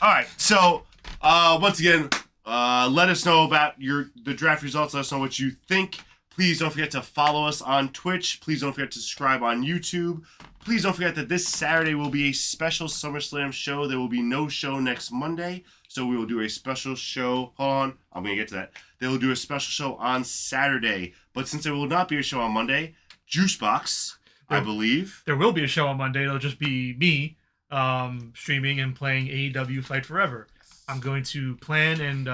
All right, so once again, let us know about the draft results. Let us know what you think. Please don't forget to follow us on Twitch. Please don't forget to subscribe on YouTube. Please don't forget that this Saturday will be a special SummerSlam show. There will be no show next Monday, so we will do a special show. Hold on, I'm going to get to that. They will do a special show on Saturday, but since there will not be a show on Monday, Juicebox, I believe. There will be a show on Monday. It'll just be me streaming and playing AEW Fight Forever. I'm going to plan and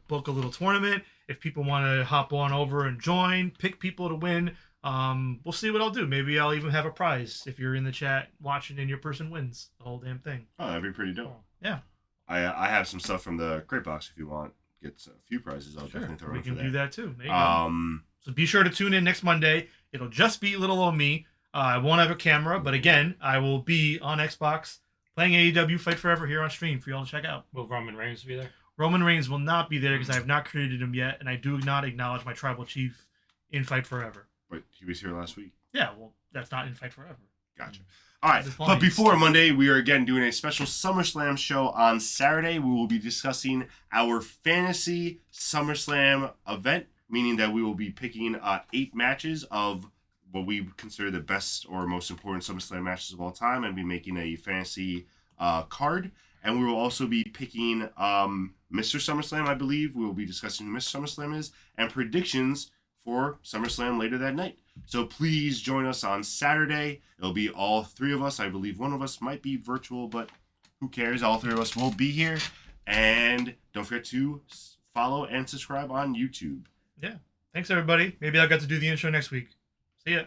book a little tournament. If people want to hop on over and join, pick people to win, we'll see what I'll do. Maybe I'll even have a prize if you're in the chat watching and your person wins the whole damn thing. Oh, that'd be pretty dope. Yeah. I have some stuff from the crate box if you want. Get a few prizes. I'll definitely throw We in for can that. do that too. There you go. So be sure to tune in next Monday. It'll just be little old me. I won't have a camera, but again, I will be on Xbox playing AEW Fight Forever here on stream for y'all to check out. Will Roman Reigns be there? Roman Reigns will not be there because I have not created him yet, and I do not acknowledge my tribal chief in Fight Forever. But he was here last week. Yeah, well, that's not in Fight Forever. Gotcha. All right, This but point. before Monday, we are again doing a special SummerSlam show on Saturday. We will be discussing our fantasy SummerSlam event, meaning that we will be picking 8 matches of what we consider the best or most important SummerSlam matches of all time and be making a fantasy card. And we will also be picking Mr. SummerSlam, I believe. We will be discussing who Mr. SummerSlam is and predictions for SummerSlam later that night. So please join us on Saturday. It'll be all 3 of us. I believe one of us might be virtual, but who cares? All 3 of us will be here. And don't forget to follow and subscribe on YouTube. Yeah. Thanks, everybody. Maybe I'll get to do the intro next week. See ya.